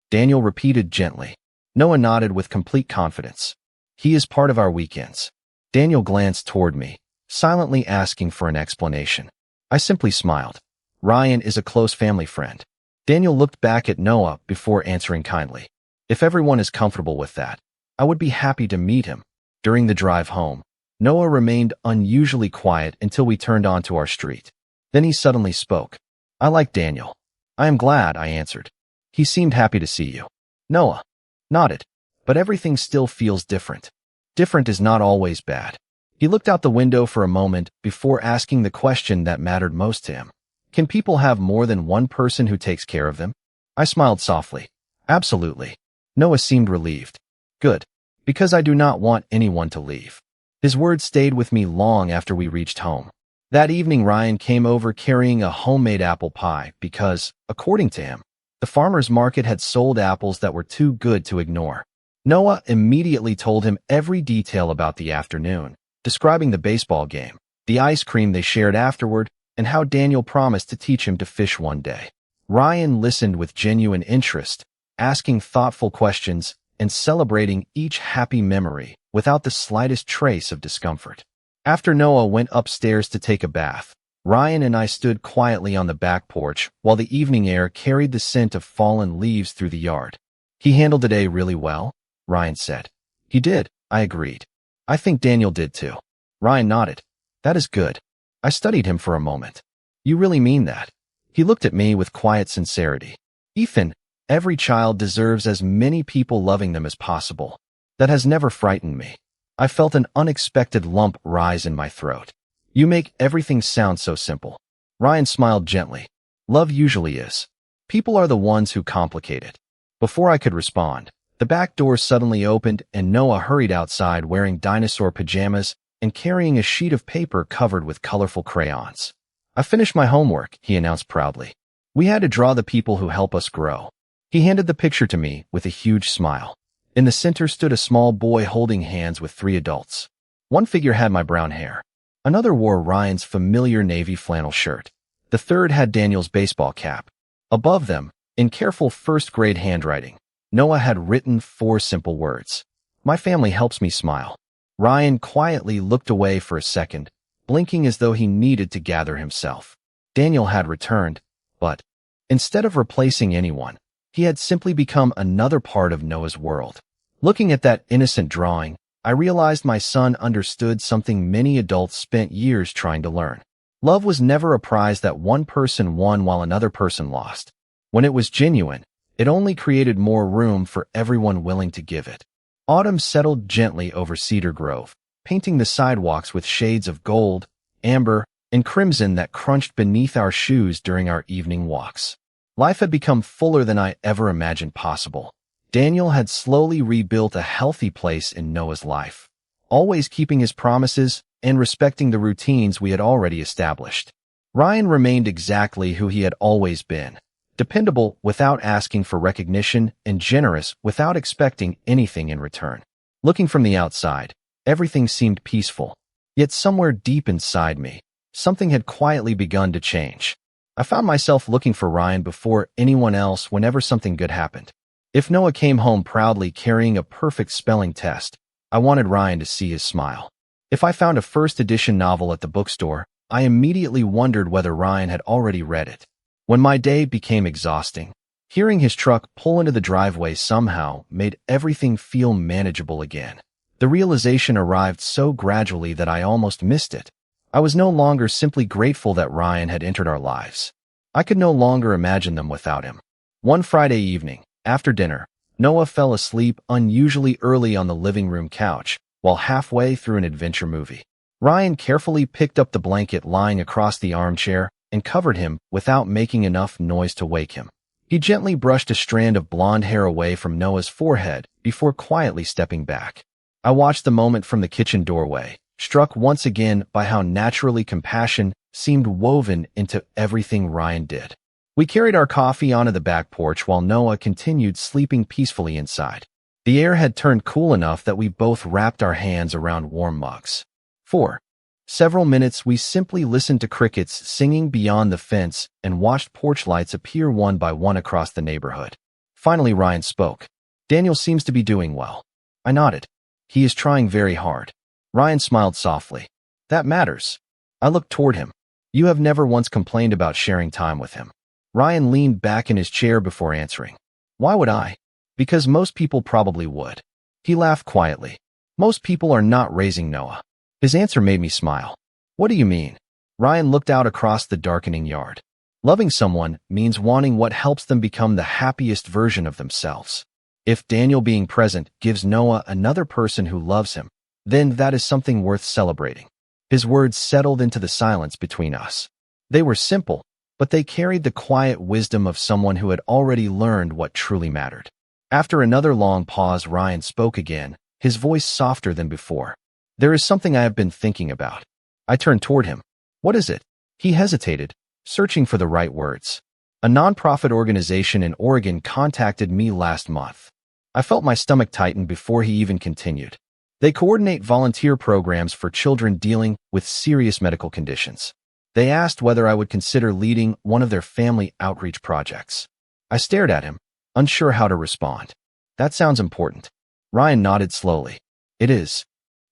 Daniel repeated gently. Noah nodded with complete confidence. "He is part of our weekends." Daniel glanced toward me, silently asking for an explanation. I simply smiled. "Ryan is a close family friend." Daniel looked back at Noah before answering kindly. "If everyone is comfortable with that, I would be happy to meet him." During the drive home, Noah remained unusually quiet until we turned onto our street. Then he suddenly spoke. "I like Daniel." "I am glad," I answered. "He seemed happy to see you." Noah nodded. "But everything still feels different." Different is not always bad. He looked out the window for a moment before asking the question that mattered most to him. "Can people have more than one person who takes care of them?" I smiled softly. "Absolutely." Noah seemed relieved. "Good. Because I do not want anyone to leave." His words stayed with me long after we reached home. That evening Ryan came over carrying a homemade apple pie because, according to him, the farmer's market had sold apples that were too good to ignore. Noah immediately told him every detail about the afternoon, describing the baseball game, the ice cream they shared afterward, and how Daniel promised to teach him to fish one day. Ryan listened with genuine interest, asking thoughtful questions and celebrating each happy memory without the slightest trace of discomfort. After Noah went upstairs to take a bath, Ryan and I stood quietly on the back porch while the evening air carried the scent of fallen leaves through the yard. "He handled the day really well," Ryan said. "He did," I agreed. "I think Daniel did too." Ryan nodded. "That is good." I studied him for a moment. "You really mean that?" He looked at me with quiet sincerity. "Ethan, every child deserves as many people loving them as possible." That has never frightened me. I felt an unexpected lump rise in my throat. You make everything sound so simple. Ryan smiled gently. Love usually is. People are the ones who complicate it. Before I could respond, the back door suddenly opened and Noah hurried outside wearing dinosaur pajamas and carrying a sheet of paper covered with colorful crayons. I finished my homework, he announced proudly. We had to draw the people who help us grow. He handed the picture to me with a huge smile. In the center stood a small boy holding hands with 3 adults. One figure had my brown hair. Another wore Ryan's familiar navy flannel shirt. The third had Daniel's baseball cap. Above them, in careful first-grade handwriting, Noah had written 4 simple words. My family helps me smile. Ryan quietly looked away for a second, blinking as though he needed to gather himself. Daniel had returned, but instead of replacing anyone, he had simply become another part of Noah's world. Looking at that innocent drawing, I realized my son understood something many adults spent years trying to learn. Love was never a prize that one person won while another person lost. When it was genuine, it only created more room for everyone willing to give it. Autumn settled gently over Cedar Grove, painting the sidewalks with shades of gold, amber, and crimson that crunched beneath our shoes during our evening walks. Life had become fuller than I ever imagined possible. Daniel had slowly rebuilt a healthy place in Noah's life, always keeping his promises and respecting the routines we had already established. Ryan remained exactly who he had always been, dependable without asking for recognition and generous without expecting anything in return. Looking from the outside, everything seemed peaceful. Yet somewhere deep inside me, something had quietly begun to change. I found myself looking for Ryan before anyone else whenever something good happened. If Noah came home proudly carrying a perfect spelling test, I wanted Ryan to see his smile. If I found a first edition novel at the bookstore, I immediately wondered whether Ryan had already read it. When my day became exhausting, hearing his truck pull into the driveway somehow made everything feel manageable again. The realization arrived so gradually that I almost missed it. I was no longer simply grateful that Ryan had entered our lives. I could no longer imagine them without him. One Friday evening, after dinner, Noah fell asleep unusually early on the living room couch, while halfway through an adventure movie. Ryan carefully picked up the blanket lying across the armchair and covered him without making enough noise to wake him. He gently brushed a strand of blonde hair away from Noah's forehead before quietly stepping back. I watched the moment from the kitchen doorway, struck once again by how naturally compassion seemed woven into everything Ryan did. We carried our coffee onto the back porch while Noah continued sleeping peacefully inside. The air had turned cool enough that we both wrapped our hands around warm mugs. For several minutes, we simply listened to crickets singing beyond the fence and watched porch lights appear one by one across the neighborhood. Finally, Ryan spoke. Daniel seems to be doing well. I nodded. He is trying very hard. Ryan smiled softly. That matters. I looked toward him. You have never once complained about sharing time with him. Ryan leaned back in his chair before answering. Why would I? Because most people probably would. He laughed quietly. Most people are not raising Noah. His answer made me smile. What do you mean? Ryan looked out across the darkening yard. Loving someone means wanting what helps them become the happiest version of themselves. If Daniel being present gives Noah another person who loves him, then that is something worth celebrating. His words settled into the silence between us. They were simple, but they carried the quiet wisdom of someone who had already learned what truly mattered. After another long pause, Ryan spoke again, his voice softer than before. There is something I have been thinking about. I turned toward him. What is it? He hesitated, searching for the right words. A nonprofit organization in Oregon contacted me last month. I felt my stomach tighten before he even continued. They coordinate volunteer programs for children dealing with serious medical conditions. They asked whether I would consider leading one of their family outreach projects. I stared at him, unsure how to respond. That sounds important. Ryan nodded slowly. It is.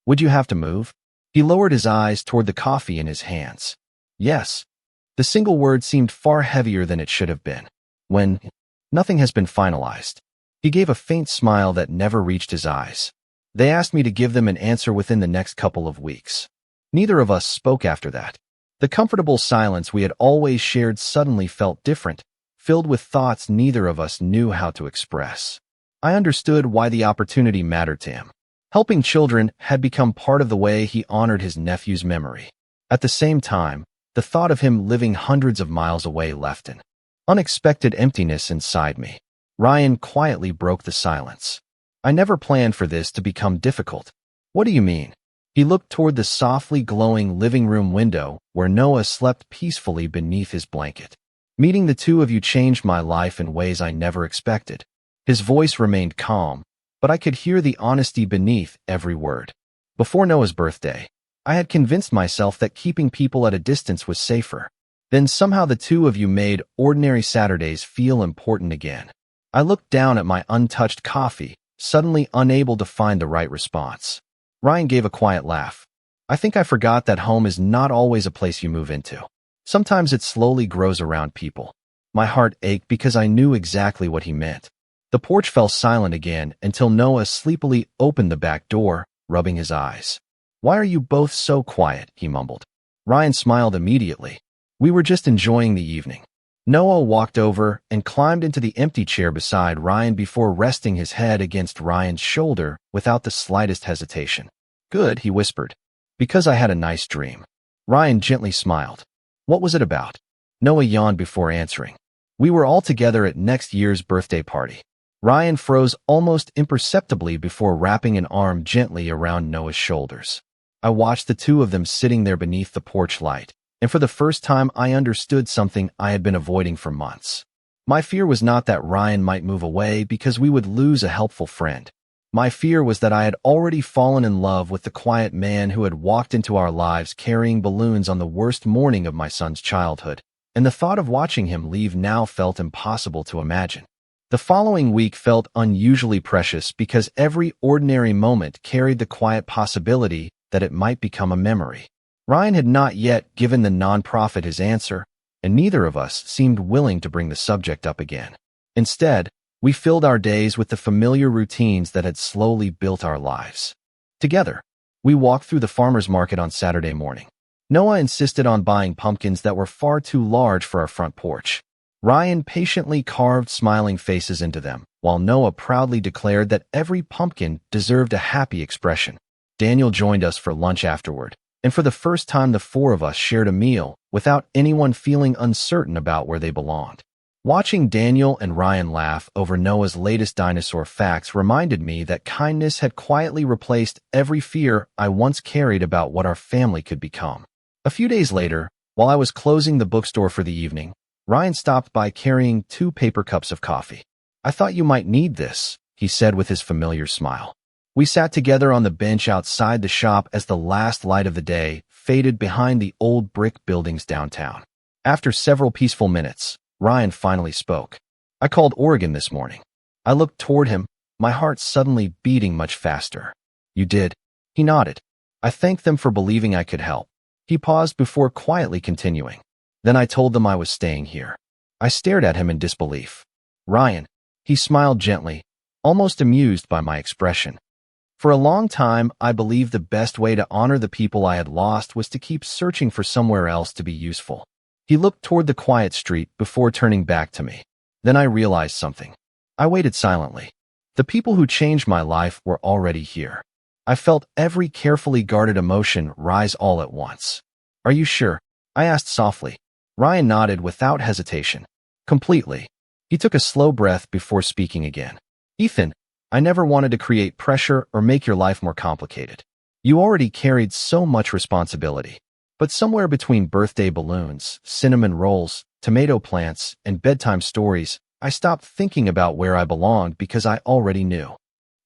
Would you have to move? He lowered his eyes toward the coffee in his hands. Yes. The single word seemed far heavier than it should have been. When nothing has been finalized. He gave a faint smile that never reached his eyes. They asked me to give them an answer within the next couple of weeks. Neither of us spoke after that. The comfortable silence we had always shared suddenly felt different, filled with thoughts neither of us knew how to express. I understood why the opportunity mattered to him. Helping children had become part of the way he honored his nephew's memory. At the same time, the thought of him living hundreds of miles away left an unexpected emptiness inside me. Ryan quietly broke the silence. I never planned for this to become difficult. What do you mean? He looked toward the softly glowing living room window where Noah slept peacefully beneath his blanket. Meeting the two of you changed my life in ways I never expected. His voice remained calm, but I could hear the honesty beneath every word. Before Noah's birthday, I had convinced myself that keeping people at a distance was safer. Then somehow the two of you made ordinary Saturdays feel important again. I looked down at my untouched coffee, suddenly unable to find the right response. Ryan gave a quiet laugh. I think I forgot that home is not always a place you move into. Sometimes it slowly grows around people. My heart ached because I knew exactly what he meant. The porch fell silent again until Noah sleepily opened the back door, rubbing his eyes. Why are you both so quiet? He mumbled. Ryan smiled immediately. We were just enjoying the evening. Noah walked over and climbed into the empty chair beside Ryan before resting his head against Ryan's shoulder without the slightest hesitation. Good, he whispered. Because I had a nice dream. Ryan gently smiled. What was it about? Noah yawned before answering. We were all together at next year's birthday party. Ryan froze almost imperceptibly before wrapping an arm gently around Noah's shoulders. I watched the two of them sitting there beneath the porch light, and for the first time I understood something I had been avoiding for months. My fear was not that Ryan might move away because we would lose a helpful friend. My fear was that I had already fallen in love with the quiet man who had walked into our lives carrying balloons on the worst morning of my son's childhood, and the thought of watching him leave now felt impossible to imagine. The following week felt unusually precious because every ordinary moment carried the quiet possibility that it might become a memory. Ryan had not yet given the nonprofit his answer, and neither of us seemed willing to bring the subject up again. Instead, we filled our days with the familiar routines that had slowly built our lives. Together, we walked through the farmer's market on Saturday morning. Noah insisted on buying pumpkins that were far too large for our front porch. Ryan patiently carved smiling faces into them, while Noah proudly declared that every pumpkin deserved a happy expression. Daniel joined us for lunch afterward, and for the first time the four of us shared a meal without anyone feeling uncertain about where they belonged. Watching Daniel and Ryan laugh over Noah's latest dinosaur facts reminded me that kindness had quietly replaced every fear I once carried about what our family could become. A few days later, while I was closing the bookstore for the evening, Ryan stopped by carrying 2 paper cups of coffee. I thought you might need this, he said with his familiar smile. We sat together on the bench outside the shop as the last light of the day faded behind the old brick buildings downtown. After several peaceful minutes, Ryan finally spoke. I called Oregon this morning. I looked toward him, my heart suddenly beating much faster. You did? He nodded. I thanked them for believing I could help. He paused before quietly continuing. Then I told them I was staying here. I stared at him in disbelief. Ryan, he smiled gently, almost amused by my expression. For a long time, I believed the best way to honor the people I had lost was to keep searching for somewhere else to be useful. He looked toward the quiet street before turning back to me. Then I realized something. I waited silently. The people who changed my life were already here. I felt every carefully guarded emotion rise all at once. Are you sure? I asked softly. Ryan nodded without hesitation. Completely. He took a slow breath before speaking again. Ethan, I never wanted to create pressure or make your life more complicated. You already carried so much responsibility. But somewhere between birthday balloons, cinnamon rolls, tomato plants, and bedtime stories, I stopped thinking about where I belonged because I already knew.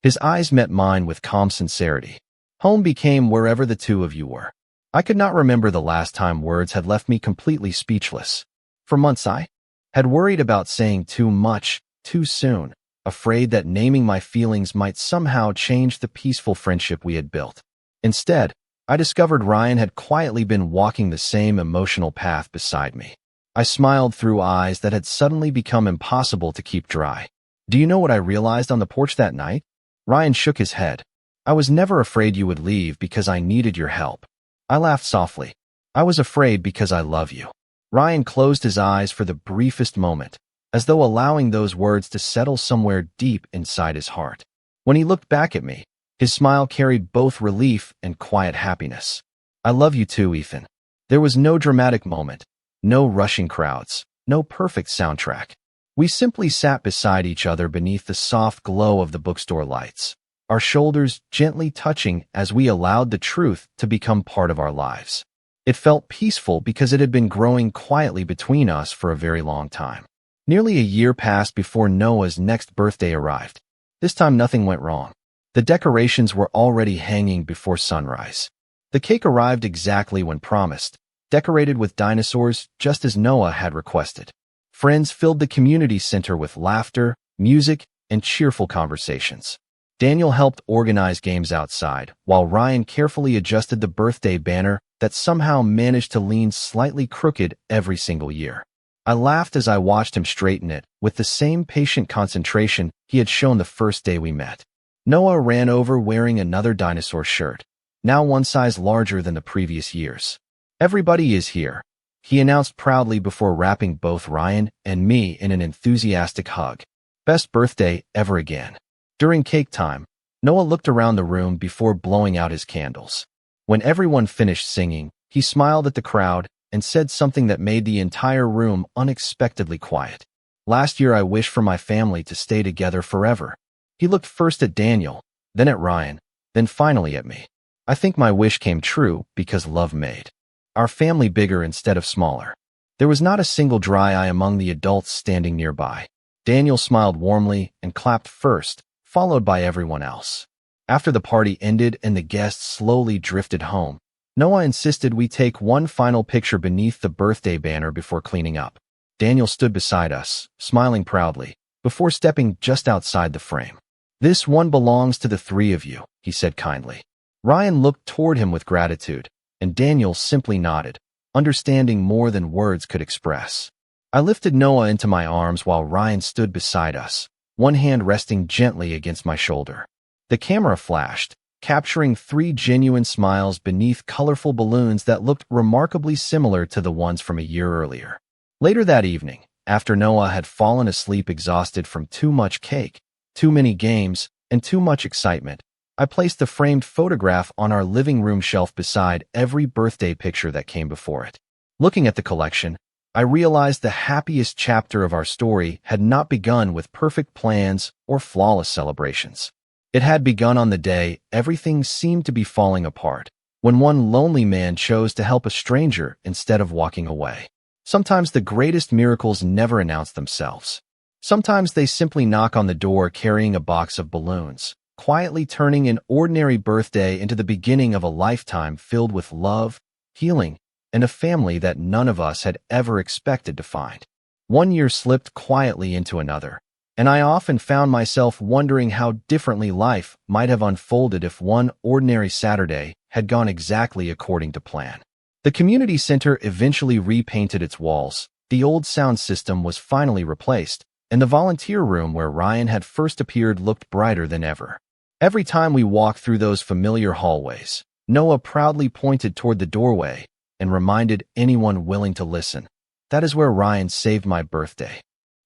His eyes met mine with calm sincerity. Home became wherever the two of you were. I could not remember the last time words had left me completely speechless. For months I had worried about saying too much, too soon, afraid that naming my feelings might somehow change the peaceful friendship we had built. Instead, I discovered Ryan had quietly been walking the same emotional path beside me. I smiled through eyes that had suddenly become impossible to keep dry. Do you know what I realized on the porch that night? Ryan shook his head. I was never afraid you would leave because I needed your help. I laughed softly. I was afraid because I love you. Ryan closed his eyes for the briefest moment, as though allowing those words to settle somewhere deep inside his heart. When he looked back at me, his smile carried both relief and quiet happiness. I love you too, Ethan. There was no dramatic moment, no rushing crowds, no perfect soundtrack. We simply sat beside each other beneath the soft glow of the bookstore lights, our shoulders gently touching as we allowed the truth to become part of our lives. It felt peaceful because it had been growing quietly between us for a very long time. Nearly a year passed before Noah's next birthday arrived. This time nothing went wrong. The decorations were already hanging before sunrise. The cake arrived exactly when promised, decorated with dinosaurs just as Noah had requested. Friends filled the community center with laughter, music, and cheerful conversations. Daniel helped organize games outside, while Ryan carefully adjusted the birthday banner that somehow managed to lean slightly crooked every single year. I laughed as I watched him straighten it, with the same patient concentration he had shown the first day we met. Noah ran over wearing another dinosaur shirt, now one size larger than the previous years. "Everybody is here," he announced proudly before wrapping both Ryan and me in an enthusiastic hug. "Best birthday ever again." During cake time, Noah looked around the room before blowing out his candles. When everyone finished singing, he smiled at the crowd and said something that made the entire room unexpectedly quiet. "Last year I wished for my family to stay together forever." He looked first at Daniel, then at Ryan, then finally at me. "I think my wish came true because love made our family bigger instead of smaller." There was not a single dry eye among the adults standing nearby. Daniel smiled warmly and clapped first, followed by everyone else. After the party ended and the guests slowly drifted home, Noah insisted we take one final picture beneath the birthday banner before cleaning up. Daniel stood beside us, smiling proudly, before stepping just outside the frame. "This one belongs to the three of you," he said kindly. Ryan looked toward him with gratitude, and Daniel simply nodded, understanding more than words could express. I lifted Noah into my arms while Ryan stood beside us, one hand resting gently against my shoulder. The camera flashed, capturing 3 genuine smiles beneath colorful balloons that looked remarkably similar to the ones from a year earlier. Later that evening, after Noah had fallen asleep exhausted from too much cake, too many games, and too much excitement, I placed the framed photograph on our living room shelf beside every birthday picture that came before it. Looking at the collection, I realized the happiest chapter of our story had not begun with perfect plans or flawless celebrations. It had begun on the day everything seemed to be falling apart, when one lonely man chose to help a stranger instead of walking away. Sometimes the greatest miracles never announce themselves. Sometimes they simply knock on the door carrying a box of balloons, quietly turning an ordinary birthday into the beginning of a lifetime filled with love, healing, and a family that none of us had ever expected to find. One year slipped quietly into another, and I often found myself wondering how differently life might have unfolded if one ordinary Saturday had gone exactly according to plan. The community center eventually repainted its walls, the old sound system was finally replaced, and the volunteer room where Ryan had first appeared looked brighter than ever. Every time we walked through those familiar hallways, Noah proudly pointed toward the doorway and reminded anyone willing to listen, "That is where Ryan saved my birthday."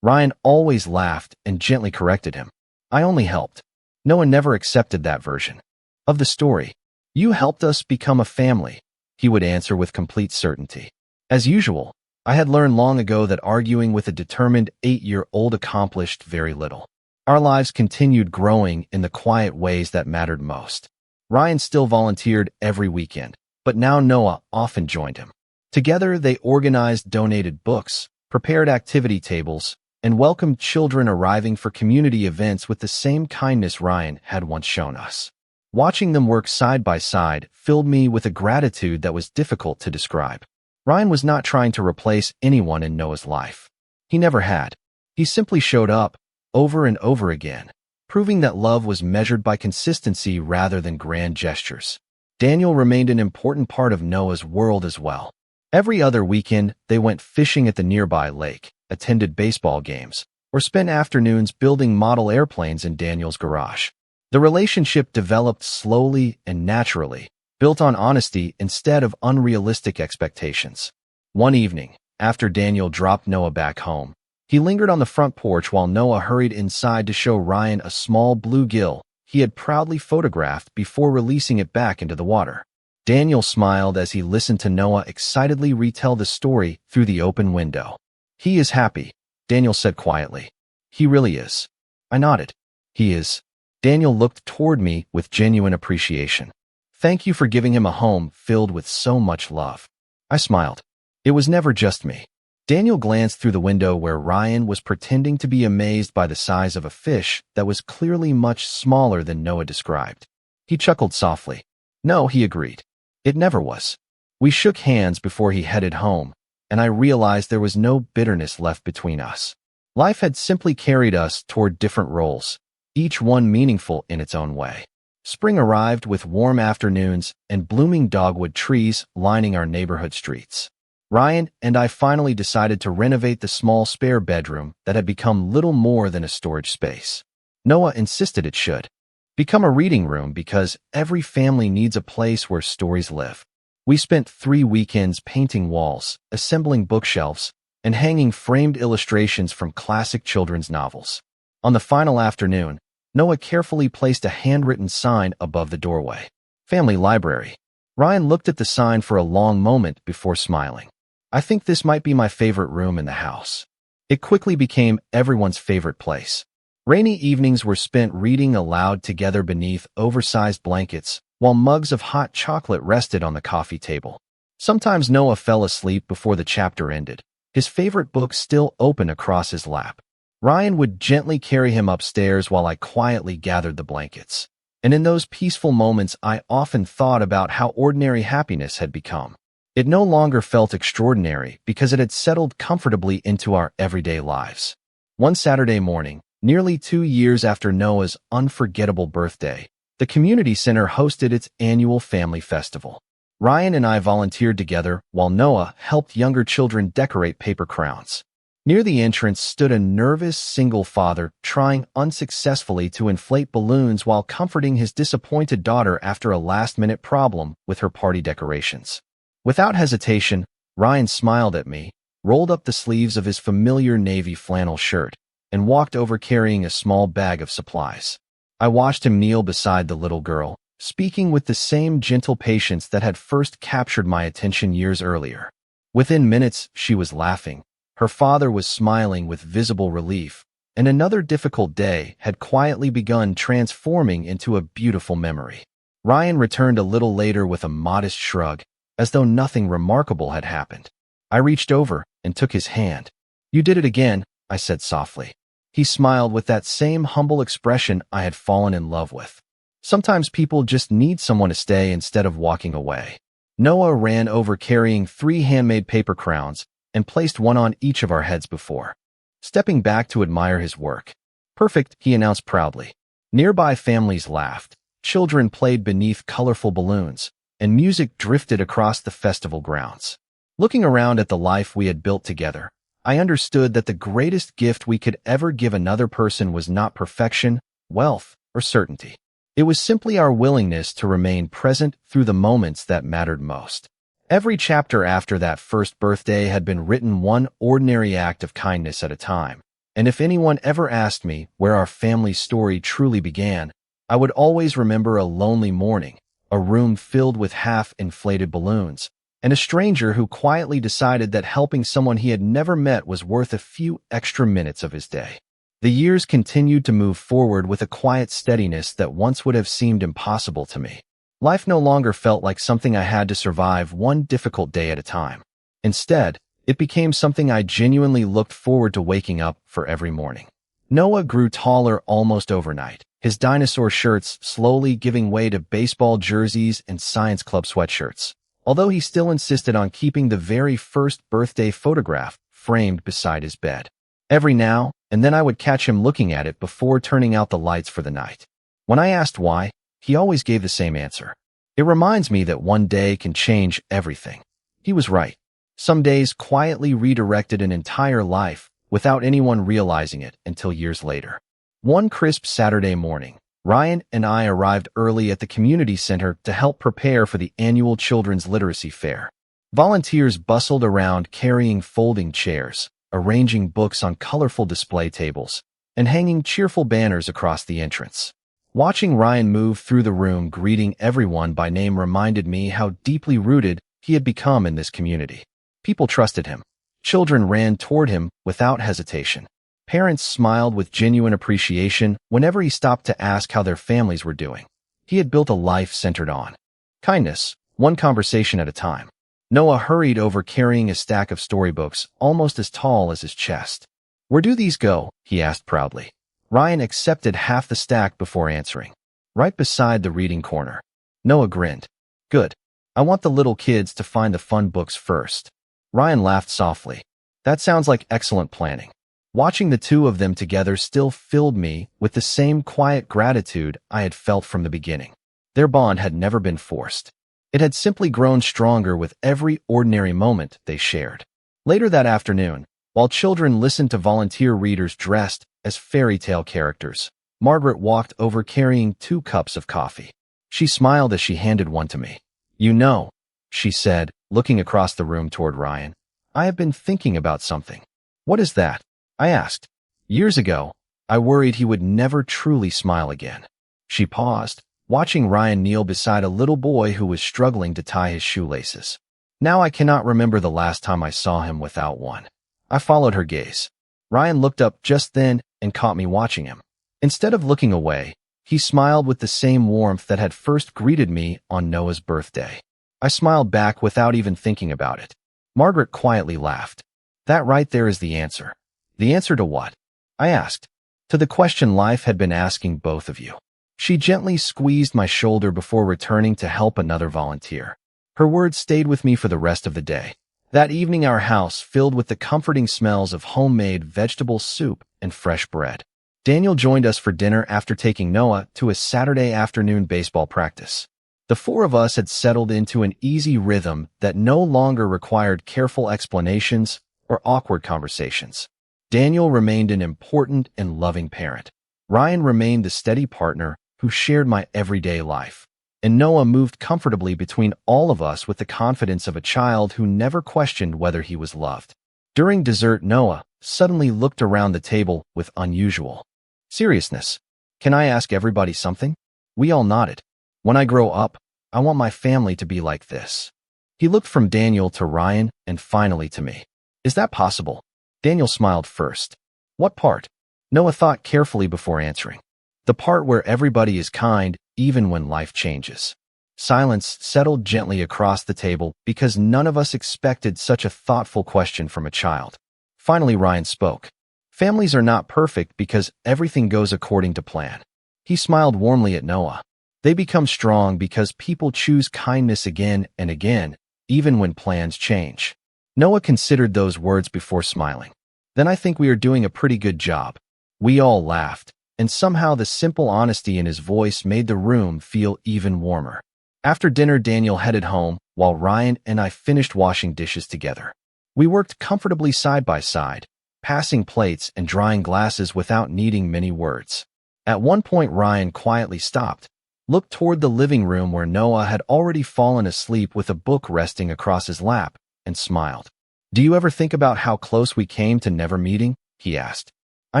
Ryan always laughed and gently corrected him. I only helped. Noah never accepted that version of the story. "You helped us become a family," he would answer with complete certainty. As usual, I had learned long ago that arguing with a determined 8-year-old accomplished very little. Our lives continued growing in the quiet ways that mattered most. Ryan still volunteered every weekend, but now Noah often joined him. Together, they organized donated books, prepared activity tables, and welcomed children arriving for community events with the same kindness Ryan had once shown us. Watching them work side by side filled me with a gratitude that was difficult to describe. Ryan was not trying to replace anyone in Noah's life. He never had. He simply showed up, over and over again, proving that love was measured by consistency rather than grand gestures. Daniel remained an important part of Noah's world as well. Every other weekend, they went fishing at the nearby lake, attended baseball games, or spent afternoons building model airplanes in Daniel's garage. The relationship developed slowly and naturally, built on honesty instead of unrealistic expectations. One evening, after Daniel dropped Noah back home, he lingered on the front porch while Noah hurried inside to show Ryan a small bluegill he had proudly photographed before releasing it back into the water. Daniel smiled as he listened to Noah excitedly retell the story through the open window. He is happy, Daniel said quietly. He really is. I nodded. He is. Daniel looked toward me with genuine appreciation. Thank you for giving him a home filled with so much love. I smiled. It was never just me. Daniel glanced through the window where Ryan was pretending to be amazed by the size of a fish that was clearly much smaller than Noah described. He chuckled softly. No, he agreed. It never was. We shook hands before he headed home, and I realized there was no bitterness left between us. Life had simply carried us toward different roles, each one meaningful in its own way. Spring arrived with warm afternoons and blooming dogwood trees lining our neighborhood streets. Ryan and I finally decided to renovate the small spare bedroom that had become little more than a storage space. Noah insisted it should become a reading room because every family needs a place where stories live. We spent 3 weekends painting walls, assembling bookshelves, and hanging framed illustrations from classic children's novels. On the final afternoon, Noah carefully placed a handwritten sign above the doorway. Family Library. Ryan looked at the sign for a long moment before smiling. I think this might be my favorite room in the house. It quickly became everyone's favorite place. Rainy evenings were spent reading aloud together beneath oversized blankets, while mugs of hot chocolate rested on the coffee table. Sometimes Noah fell asleep before the chapter ended, his favorite book still open across his lap. Ryan would gently carry him upstairs while I quietly gathered the blankets. And in those peaceful moments, I often thought about how ordinary happiness had become. It no longer felt extraordinary because it had settled comfortably into our everyday lives. One Saturday morning, nearly 2 years after Noah's unforgettable birthday, the community center hosted its annual family festival. Ryan and I volunteered together while Noah helped younger children decorate paper crowns. Near the entrance stood a nervous single father trying unsuccessfully to inflate balloons while comforting his disappointed daughter after a last-minute problem with her party decorations. Without hesitation, Ryan smiled at me, rolled up the sleeves of his familiar navy flannel shirt, and walked over carrying a small bag of supplies. I watched him kneel beside the little girl, speaking with the same gentle patience that had first captured my attention years earlier. Within minutes, she was laughing. Her father was smiling with visible relief, and another difficult day had quietly begun transforming into a beautiful memory. Ryan returned a little later with a modest shrug, as though nothing remarkable had happened. I reached over and took his hand. You did it again, I said softly. He smiled with that same humble expression I had fallen in love with. Sometimes people just need someone to stay instead of walking away. Noah ran over carrying 3 handmade paper crowns and placed one on each of our heads before stepping back to admire his work. Perfect, he announced proudly. Nearby families laughed, children played beneath colorful balloons, and music drifted across the festival grounds. Looking around at the life we had built together, I understood that the greatest gift we could ever give another person was not perfection, wealth, or certainty. It was simply our willingness to remain present through the moments that mattered most. Every chapter after that first birthday had been written one ordinary act of kindness at a time, and if anyone ever asked me where our family story truly began, I would always remember a lonely morning, a room filled with half-inflated balloons, and a stranger who quietly decided that helping someone he had never met was worth a few extra minutes of his day. The years continued to move forward with a quiet steadiness that once would have seemed impossible to me. Life no longer felt like something I had to survive one difficult day at a time. Instead, it became something I genuinely looked forward to waking up for every morning. Noah grew taller almost overnight, his dinosaur shirts slowly giving way to baseball jerseys and science club sweatshirts, although he still insisted on keeping the very first birthday photograph framed beside his bed. Every now and then I would catch him looking at it before turning out the lights for the night. When I asked why, he always gave the same answer. It reminds me that one day can change everything. He was right. Some days quietly redirected an entire life without anyone realizing it until years later. One crisp Saturday morning, Ryan and I arrived early at the community center to help prepare for the annual Children's Literacy Fair. Volunteers bustled around carrying folding chairs, arranging books on colorful display tables, and hanging cheerful banners across the entrance. Watching Ryan move through the room greeting everyone by name reminded me how deeply rooted he had become in this community. People trusted him. Children ran toward him without hesitation. Parents smiled with genuine appreciation whenever he stopped to ask how their families were doing. He had built a life centered on kindness, one conversation at a time. Noah hurried over carrying a stack of storybooks almost as tall as his chest. "Where do these go?" he asked proudly. Ryan accepted half the stack before answering. "Right beside the reading corner." Noah grinned. "Good. I want the little kids to find the fun books first." Ryan laughed softly. "That sounds like excellent planning." Watching the two of them together still filled me with the same quiet gratitude I had felt from the beginning. Their bond had never been forced. It had simply grown stronger with every ordinary moment they shared. Later that afternoon, while children listened to volunteer readers dressed as fairy tale characters, Margaret walked over carrying 2 cups of coffee. She smiled as she handed one to me. "You know," she said, looking across the room toward Ryan, "I have been thinking about something." "What is that?" I asked. "Years ago, I worried he would never truly smile again." She paused, watching Ryan kneel beside a little boy who was struggling to tie his shoelaces. "Now I cannot remember the last time I saw him without one." I followed her gaze. Ryan looked up just then and caught me watching him. Instead of looking away, he smiled with the same warmth that had first greeted me on Noah's birthday. I smiled back without even thinking about it. Margaret quietly laughed. "That right there is the answer." "The answer to what?" I asked. "To the question life had been asking both of you." She gently squeezed my shoulder before returning to help another volunteer. Her words stayed with me for the rest of the day. That evening our house filled with the comforting smells of homemade vegetable soup and fresh bread. Daniel joined us for dinner after taking Noah to a Saturday afternoon baseball practice. The 4 of us had settled into an easy rhythm that no longer required careful explanations or awkward conversations. Daniel remained an important and loving parent. Ryan remained the steady partner who shared my everyday life. And Noah moved comfortably between all of us with the confidence of a child who never questioned whether he was loved. During dessert, Noah suddenly looked around the table with unusual seriousness. "Can I ask everybody something?" We all nodded. "When I grow up, I want my family to be like this." He looked from Daniel to Ryan and finally to me. "Is that possible?" Daniel smiled first. "What part?" Noah thought carefully before answering. "The part where everybody is kind, even when life changes." Silence settled gently across the table because none of us expected such a thoughtful question from a child. Finally, Ryan spoke. "Families are not perfect because everything goes according to plan." He smiled warmly at Noah. "They become strong because people choose kindness again and again, even when plans change." Noah considered those words before smiling. "Then I think we are doing a pretty good job." We all laughed, and somehow the simple honesty in his voice made the room feel even warmer. After dinner, Daniel headed home, while Ryan and I finished washing dishes together. We worked comfortably side by side, passing plates and drying glasses without needing many words. At one point, Ryan quietly stopped, looked toward the living room where Noah had already fallen asleep with a book resting across his lap, and smiled. "Do you ever think about how close we came to never meeting?" he asked. I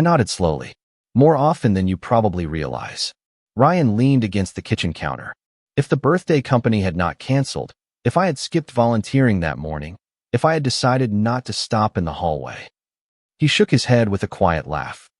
nodded slowly. "More often than you probably realize." Ryan leaned against the kitchen counter. If the birthday company had not canceled, if I had skipped volunteering that morning, if I had decided not to stop in the hallway. He shook his head with a quiet laugh.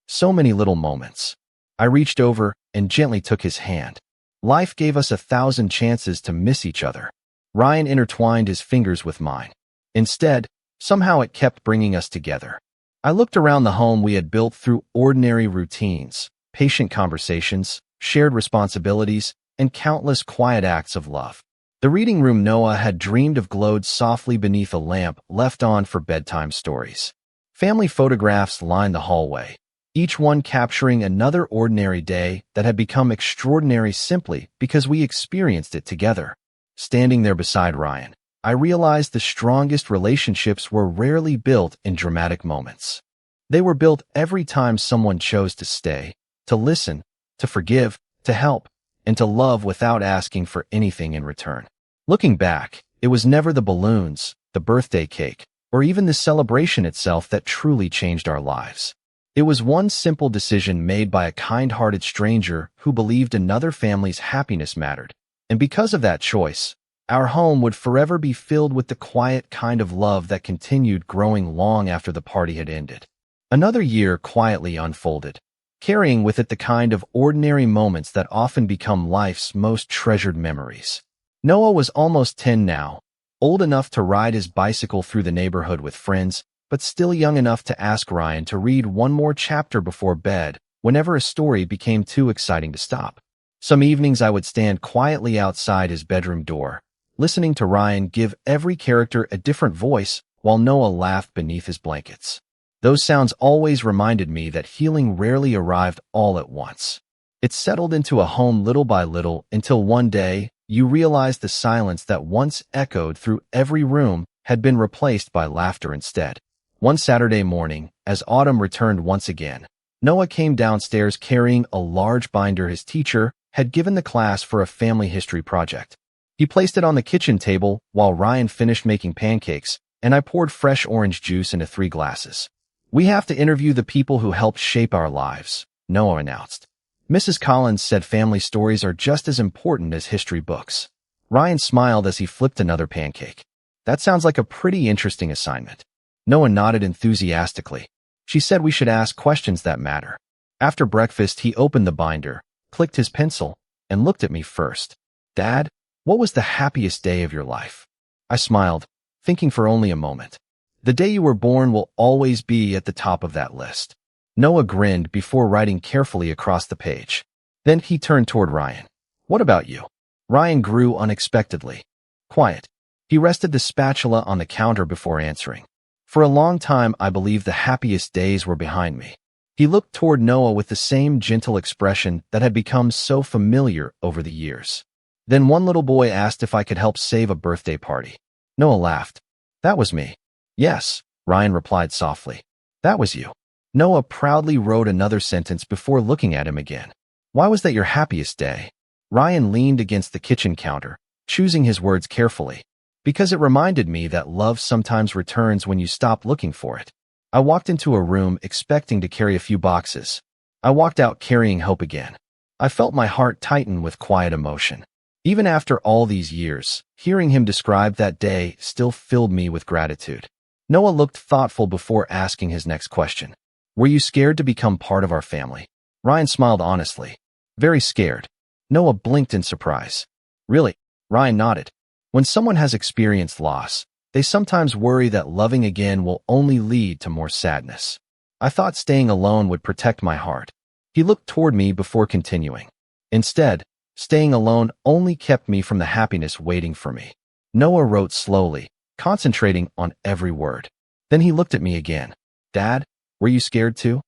"So many little moments." I reached over and gently took his hand. Life gave us 1,000 chances to miss each other. Ryan intertwined his fingers with mine. Instead, somehow it kept bringing us together. I looked around the home we had built through ordinary routines, patient conversations, shared responsibilities, and countless quiet acts of love. The reading room Noah had dreamed of glowed softly beneath a lamp left on for bedtime stories. Family photographs lined the hallway, each one capturing another ordinary day that had become extraordinary simply because we experienced it together. Standing there beside Ryan, I realized the strongest relationships were rarely built in dramatic moments. They were built every time someone chose to stay, to listen, to forgive, to help, and to love without asking for anything in return. Looking back, it was never the balloons, the birthday cake, or even the celebration itself that truly changed our lives. It was one simple decision made by a kind-hearted stranger who believed another family's happiness mattered. And because of that choice, our home would forever be filled with the quiet kind of love that continued growing long after the party had ended. Another year quietly unfolded, carrying with it the kind of ordinary moments that often become life's most treasured memories. Noah was almost 10 now, old enough to ride his bicycle through the neighborhood with friends, but still young enough to ask Ryan to read one more chapter before bed whenever a story became too exciting to stop. Some evenings I would stand quietly outside his bedroom door, listening to Ryan give every character a different voice while Noah laughed beneath his blankets. Those sounds always reminded me that healing rarely arrived all at once. It settled into a home little by little until one day you realized the silence that once echoed through every room had been replaced by laughter instead. One Saturday morning, as autumn returned once again, Noah came downstairs carrying a large binder his teacher had given the class for a family history project. He placed it on the kitchen table while Ryan finished making pancakes, and I poured fresh orange juice into 3 glasses. "We have to interview the people who helped shape our lives," Noah announced. Mrs. Collins said family stories are just as important as history books. Ryan smiled as he flipped another pancake. "That sounds like a pretty interesting assignment." Noah nodded enthusiastically. "She said we should ask questions that matter." After breakfast, he opened the binder, clicked his pencil, and looked at me first. "Dad, what was the happiest day of your life?" I smiled, thinking for only a moment. "The day you were born will always be at the top of that list." Noah grinned before writing carefully across the page. Then he turned toward Ryan. "What about you?" Ryan grew unexpectedly quiet. He rested the spatula on the counter before answering. "For a long time, I believed the happiest days were behind me." He looked toward Noah with the same gentle expression that had become so familiar over the years. Then one little boy asked if I could help save a birthday party. Noah laughed. "That was me." "Yes," Ryan replied softly. "That was you." Noah proudly wrote another sentence before looking at him again. "Why was that your happiest day?" Ryan leaned against the kitchen counter, choosing his words carefully. "Because it reminded me that love sometimes returns when you stop looking for it." I walked into a room expecting to carry a few boxes. I walked out carrying hope again. I felt my heart tighten with quiet emotion. Even after all these years, hearing him describe that day still filled me with gratitude. Noah looked thoughtful before asking his next question. "Were you scared to become part of our family?" Ryan smiled honestly. "Very scared." Noah blinked in surprise. "Really?" Ryan nodded. When someone has experienced loss, they sometimes worry that loving again will only lead to more sadness. I thought staying alone would protect my heart. He looked toward me before continuing. Instead, staying alone only kept me from the happiness waiting for me. Noah wrote slowly, concentrating on every word. Then he looked at me again. "Dad, were you scared too?"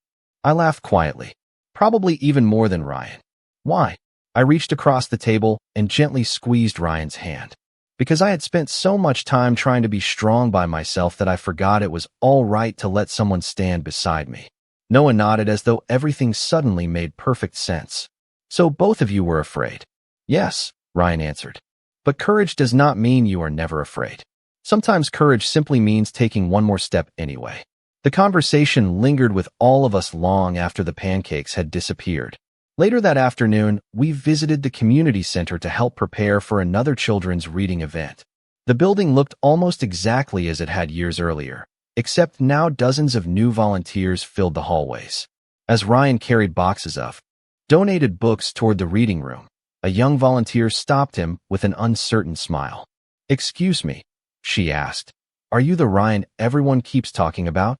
I laughed quietly. Probably even more than Ryan. "Why?" I reached across the table and gently squeezed Ryan's hand. "Because I had spent so much time trying to be strong by myself that I forgot it was all right to let someone stand beside me." Noah nodded as though everything suddenly made perfect sense. "So both of you were afraid?" "Yes," Ryan answered. "But courage does not mean you are never afraid. Sometimes courage simply means taking one more step anyway." The conversation lingered with all of us long after the pancakes had disappeared. Later that afternoon, we visited the community center to help prepare for another children's reading event. The building looked almost exactly as it had years earlier, except now dozens of new volunteers filled the hallways. As Ryan carried boxes of donated books toward the reading room, a young volunteer stopped him with an uncertain smile. "Excuse me," she asked. "Are you the Ryan everyone keeps talking about?"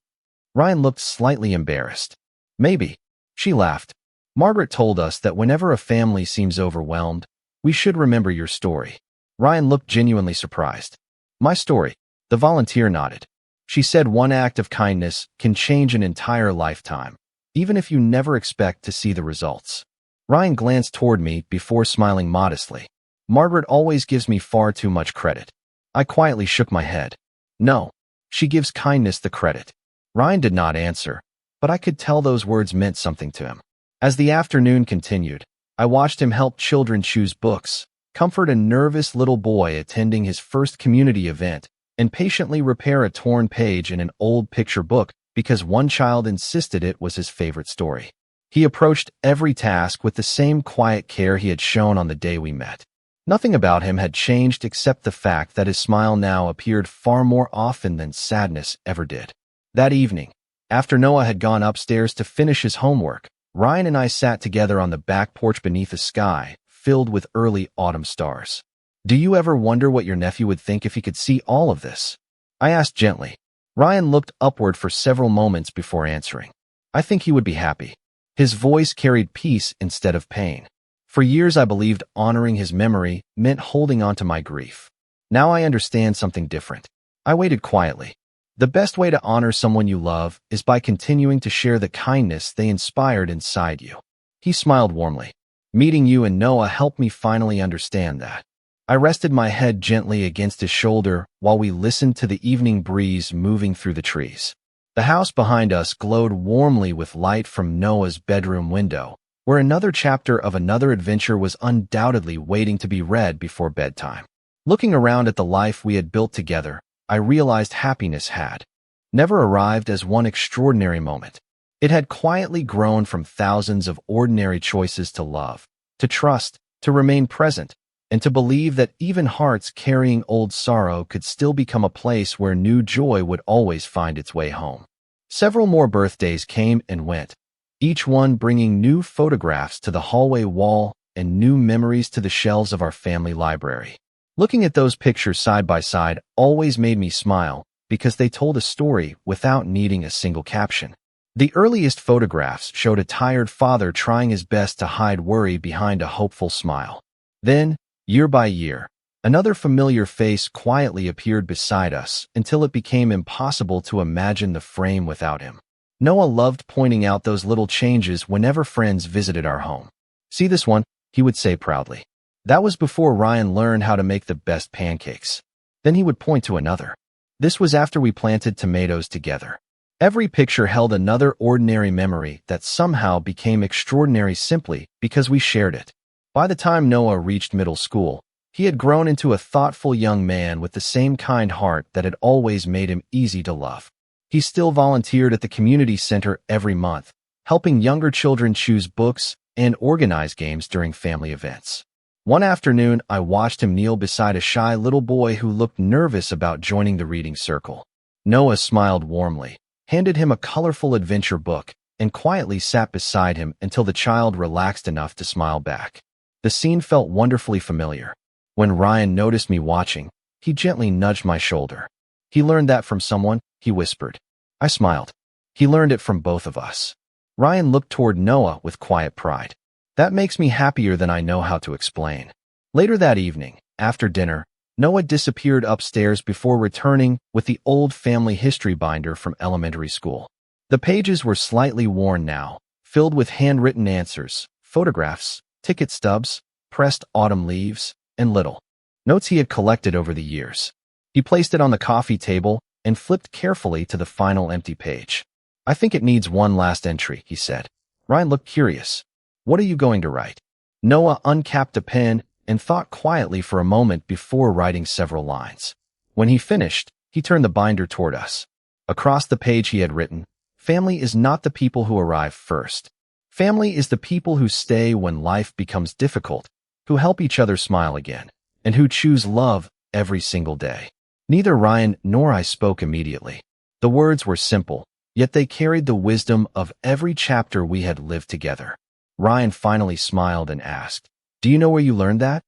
Ryan looked slightly embarrassed. "Maybe." She laughed. "Margaret told us that whenever a family seems overwhelmed, we should remember your story." Ryan looked genuinely surprised. "My story?" The volunteer nodded. She said one act of kindness can change an entire lifetime, even if you never expect to see the results. Ryan glanced toward me before smiling modestly. "Margaret always gives me far too much credit." I quietly shook my head. "No, she gives kindness the credit." Ryan did not answer, but I could tell those words meant something to him. As the afternoon continued, I watched him help children choose books, comfort a nervous little boy attending his first community event, and patiently repair a torn page in an old picture book because one child insisted it was his favorite story. He approached every task with the same quiet care he had shown on the day we met. Nothing about him had changed except the fact that his smile now appeared far more often than sadness ever did. That evening, after Noah had gone upstairs to finish his homework, Ryan and I sat together on the back porch beneath a sky filled with early autumn stars. "Do you ever wonder what your nephew would think if he could see all of this?" I asked gently. Ryan looked upward for several moments before answering. "I think he would be happy." His voice carried peace instead of pain. For years I believed honoring his memory meant holding on to my grief. Now I understand something different. I waited quietly. The best way to honor someone you love is by continuing to share the kindness they inspired inside you. He smiled warmly. "Meeting you and Noah helped me finally understand that." I rested my head gently against his shoulder while we listened to the evening breeze moving through the trees. The house behind us glowed warmly with light from Noah's bedroom window, where another chapter of another adventure was undoubtedly waiting to be read before bedtime. Looking around at the life we had built together, I realized happiness had never arrived as one extraordinary moment. It had quietly grown from thousands of ordinary choices to love, to trust, to remain present, and to believe that even hearts carrying old sorrow could still become a place where new joy would always find its way home. Several more birthdays came and went, each one bringing new photographs to the hallway wall and new memories to the shelves of our family library. Looking at those pictures side by side always made me smile because they told a story without needing a single caption. The earliest photographs showed a tired father trying his best to hide worry behind a hopeful smile. Then, year by year, another familiar face quietly appeared beside us until it became impossible to imagine the frame without him. Noah loved pointing out those little changes whenever friends visited our home. "See this one?" he would say proudly. That was before Ryan learned how to make the best pancakes. Then he would point to another. This was after we planted tomatoes together. Every picture held another ordinary memory that somehow became extraordinary simply because we shared it. By the time Noah reached middle school, he had grown into a thoughtful young man with the same kind heart that had always made him easy to love. He still volunteered at the community center every month, helping younger children choose books and organize games during family events. One afternoon, I watched him kneel beside a shy little boy who looked nervous about joining the reading circle. Noah smiled warmly, handed him a colorful adventure book, and quietly sat beside him until the child relaxed enough to smile back. The scene felt wonderfully familiar. When Ryan noticed me watching, he gently nudged my shoulder. "He learned that from someone," he whispered. I smiled. "He learned it from both of us." Ryan looked toward Noah with quiet pride. "That makes me happier than I know how to explain." Later that evening, after dinner, Noah disappeared upstairs before returning with the old family history binder from elementary school. The pages were slightly worn now, filled with handwritten answers, photographs, ticket stubs, pressed autumn leaves, and little notes he had collected over the years. He placed it on the coffee table and flipped carefully to the final empty page. "I think it needs one last entry," he said. Ryan looked curious. "What are you going to write?" Noah uncapped a pen and thought quietly for a moment before writing several lines. When he finished, he turned the binder toward us. Across the page he had written, "Family is not the people who arrive first. Family is the people who stay when life becomes difficult, who help each other smile again, and who choose love every single day." Neither Ryan nor I spoke immediately. The words were simple, yet they carried the wisdom of every chapter we had lived together. Ryan finally smiled and asked, "Do you know where you learned that?"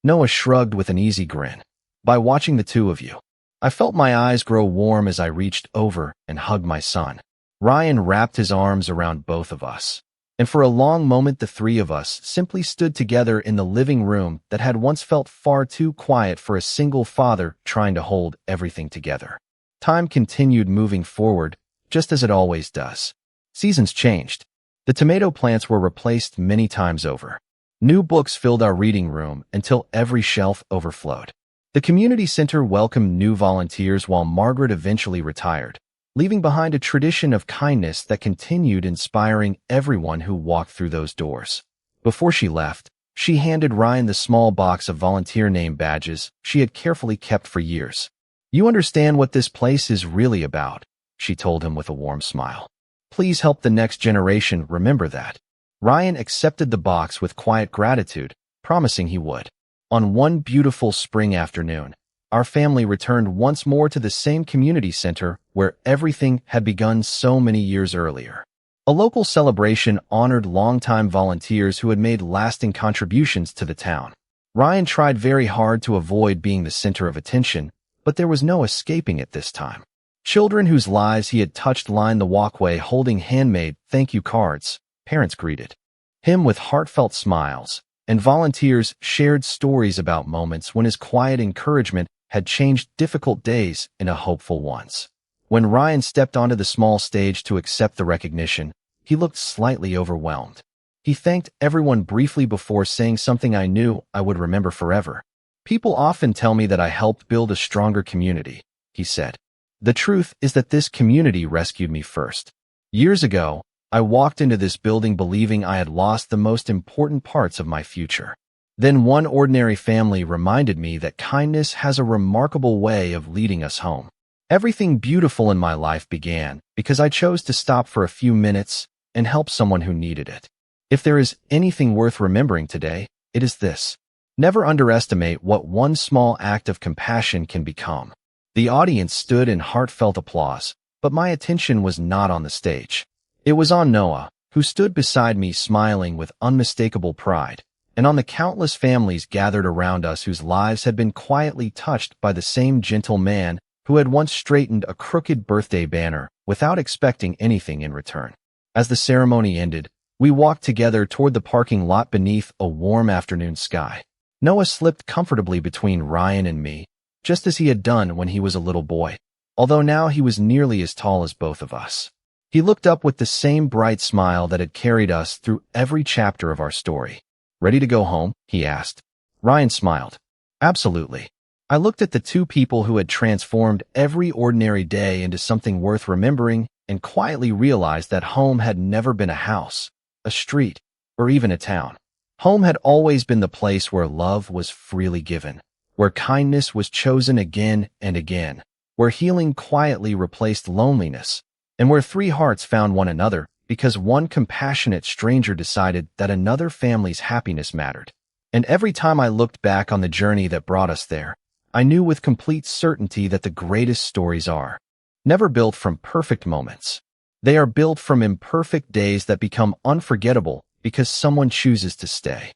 Noah shrugged with an easy grin. "By watching the two of you." I felt my eyes grow warm as I reached over and hugged my son. Ryan wrapped his arms around both of us. And for a long moment the three of us simply stood together in the living room that had once felt far too quiet for a single father trying to hold everything together. Time continued moving forward, just as it always does. Seasons changed. The tomato plants were replaced many times over. New books filled our reading room until every shelf overflowed. The community center welcomed new volunteers while Margaret eventually retired, leaving behind a tradition of kindness that continued inspiring everyone who walked through those doors. Before she left, she handed Ryan the small box of volunteer name badges she had carefully kept for years. "You understand what this place is really about," she told him with a warm smile. Please help the next generation remember that. Ryan accepted the box with quiet gratitude, promising he would. On one beautiful spring afternoon, our family returned once more to the same community center where everything had begun so many years earlier. A local celebration honored longtime volunteers who had made lasting contributions to the town. Ryan tried very hard to avoid being the center of attention, but there was no escaping it this time. Children whose lives he had touched lined the walkway holding handmade thank you cards. Parents greeted him with heartfelt smiles, and volunteers shared stories about moments when his quiet encouragement had changed difficult days into hopeful ones. When Ryan stepped onto the small stage to accept the recognition, he looked slightly overwhelmed. He thanked everyone briefly before saying something I knew I would remember forever. People often tell me that I helped build a stronger community, he said. The truth is that this community rescued me first. Years ago, I walked into this building believing I had lost the most important parts of my future. Then one ordinary family reminded me that kindness has a remarkable way of leading us home. Everything beautiful in my life began because I chose to stop for a few minutes and help someone who needed it. If there is anything worth remembering today, it is this. Never underestimate what one small act of compassion can become. The audience stood in heartfelt applause, but my attention was not on the stage. It was on Noah, who stood beside me smiling with unmistakable pride, and on the countless families gathered around us whose lives had been quietly touched by the same gentle man who had once straightened a crooked birthday banner without expecting anything in return. As the ceremony ended, we walked together toward the parking lot beneath a warm afternoon sky. Noah slipped comfortably between Ryan and me, just as he had done when he was a little boy, although now he was nearly as tall as both of us. He looked up with the same bright smile that had carried us through every chapter of our story. Ready to go home? He asked. Ryan smiled. Absolutely. I looked at the two people who had transformed every ordinary day into something worth remembering and quietly realized that home had never been a house, a street, or even a town. Home had always been the place where love was freely given, where kindness was chosen again and again, where healing quietly replaced loneliness, and where three hearts found one another because one compassionate stranger decided that another family's happiness mattered. And every time I looked back on the journey that brought us there, I knew with complete certainty that the greatest stories are never built from perfect moments. They are built from imperfect days that become unforgettable because someone chooses to stay.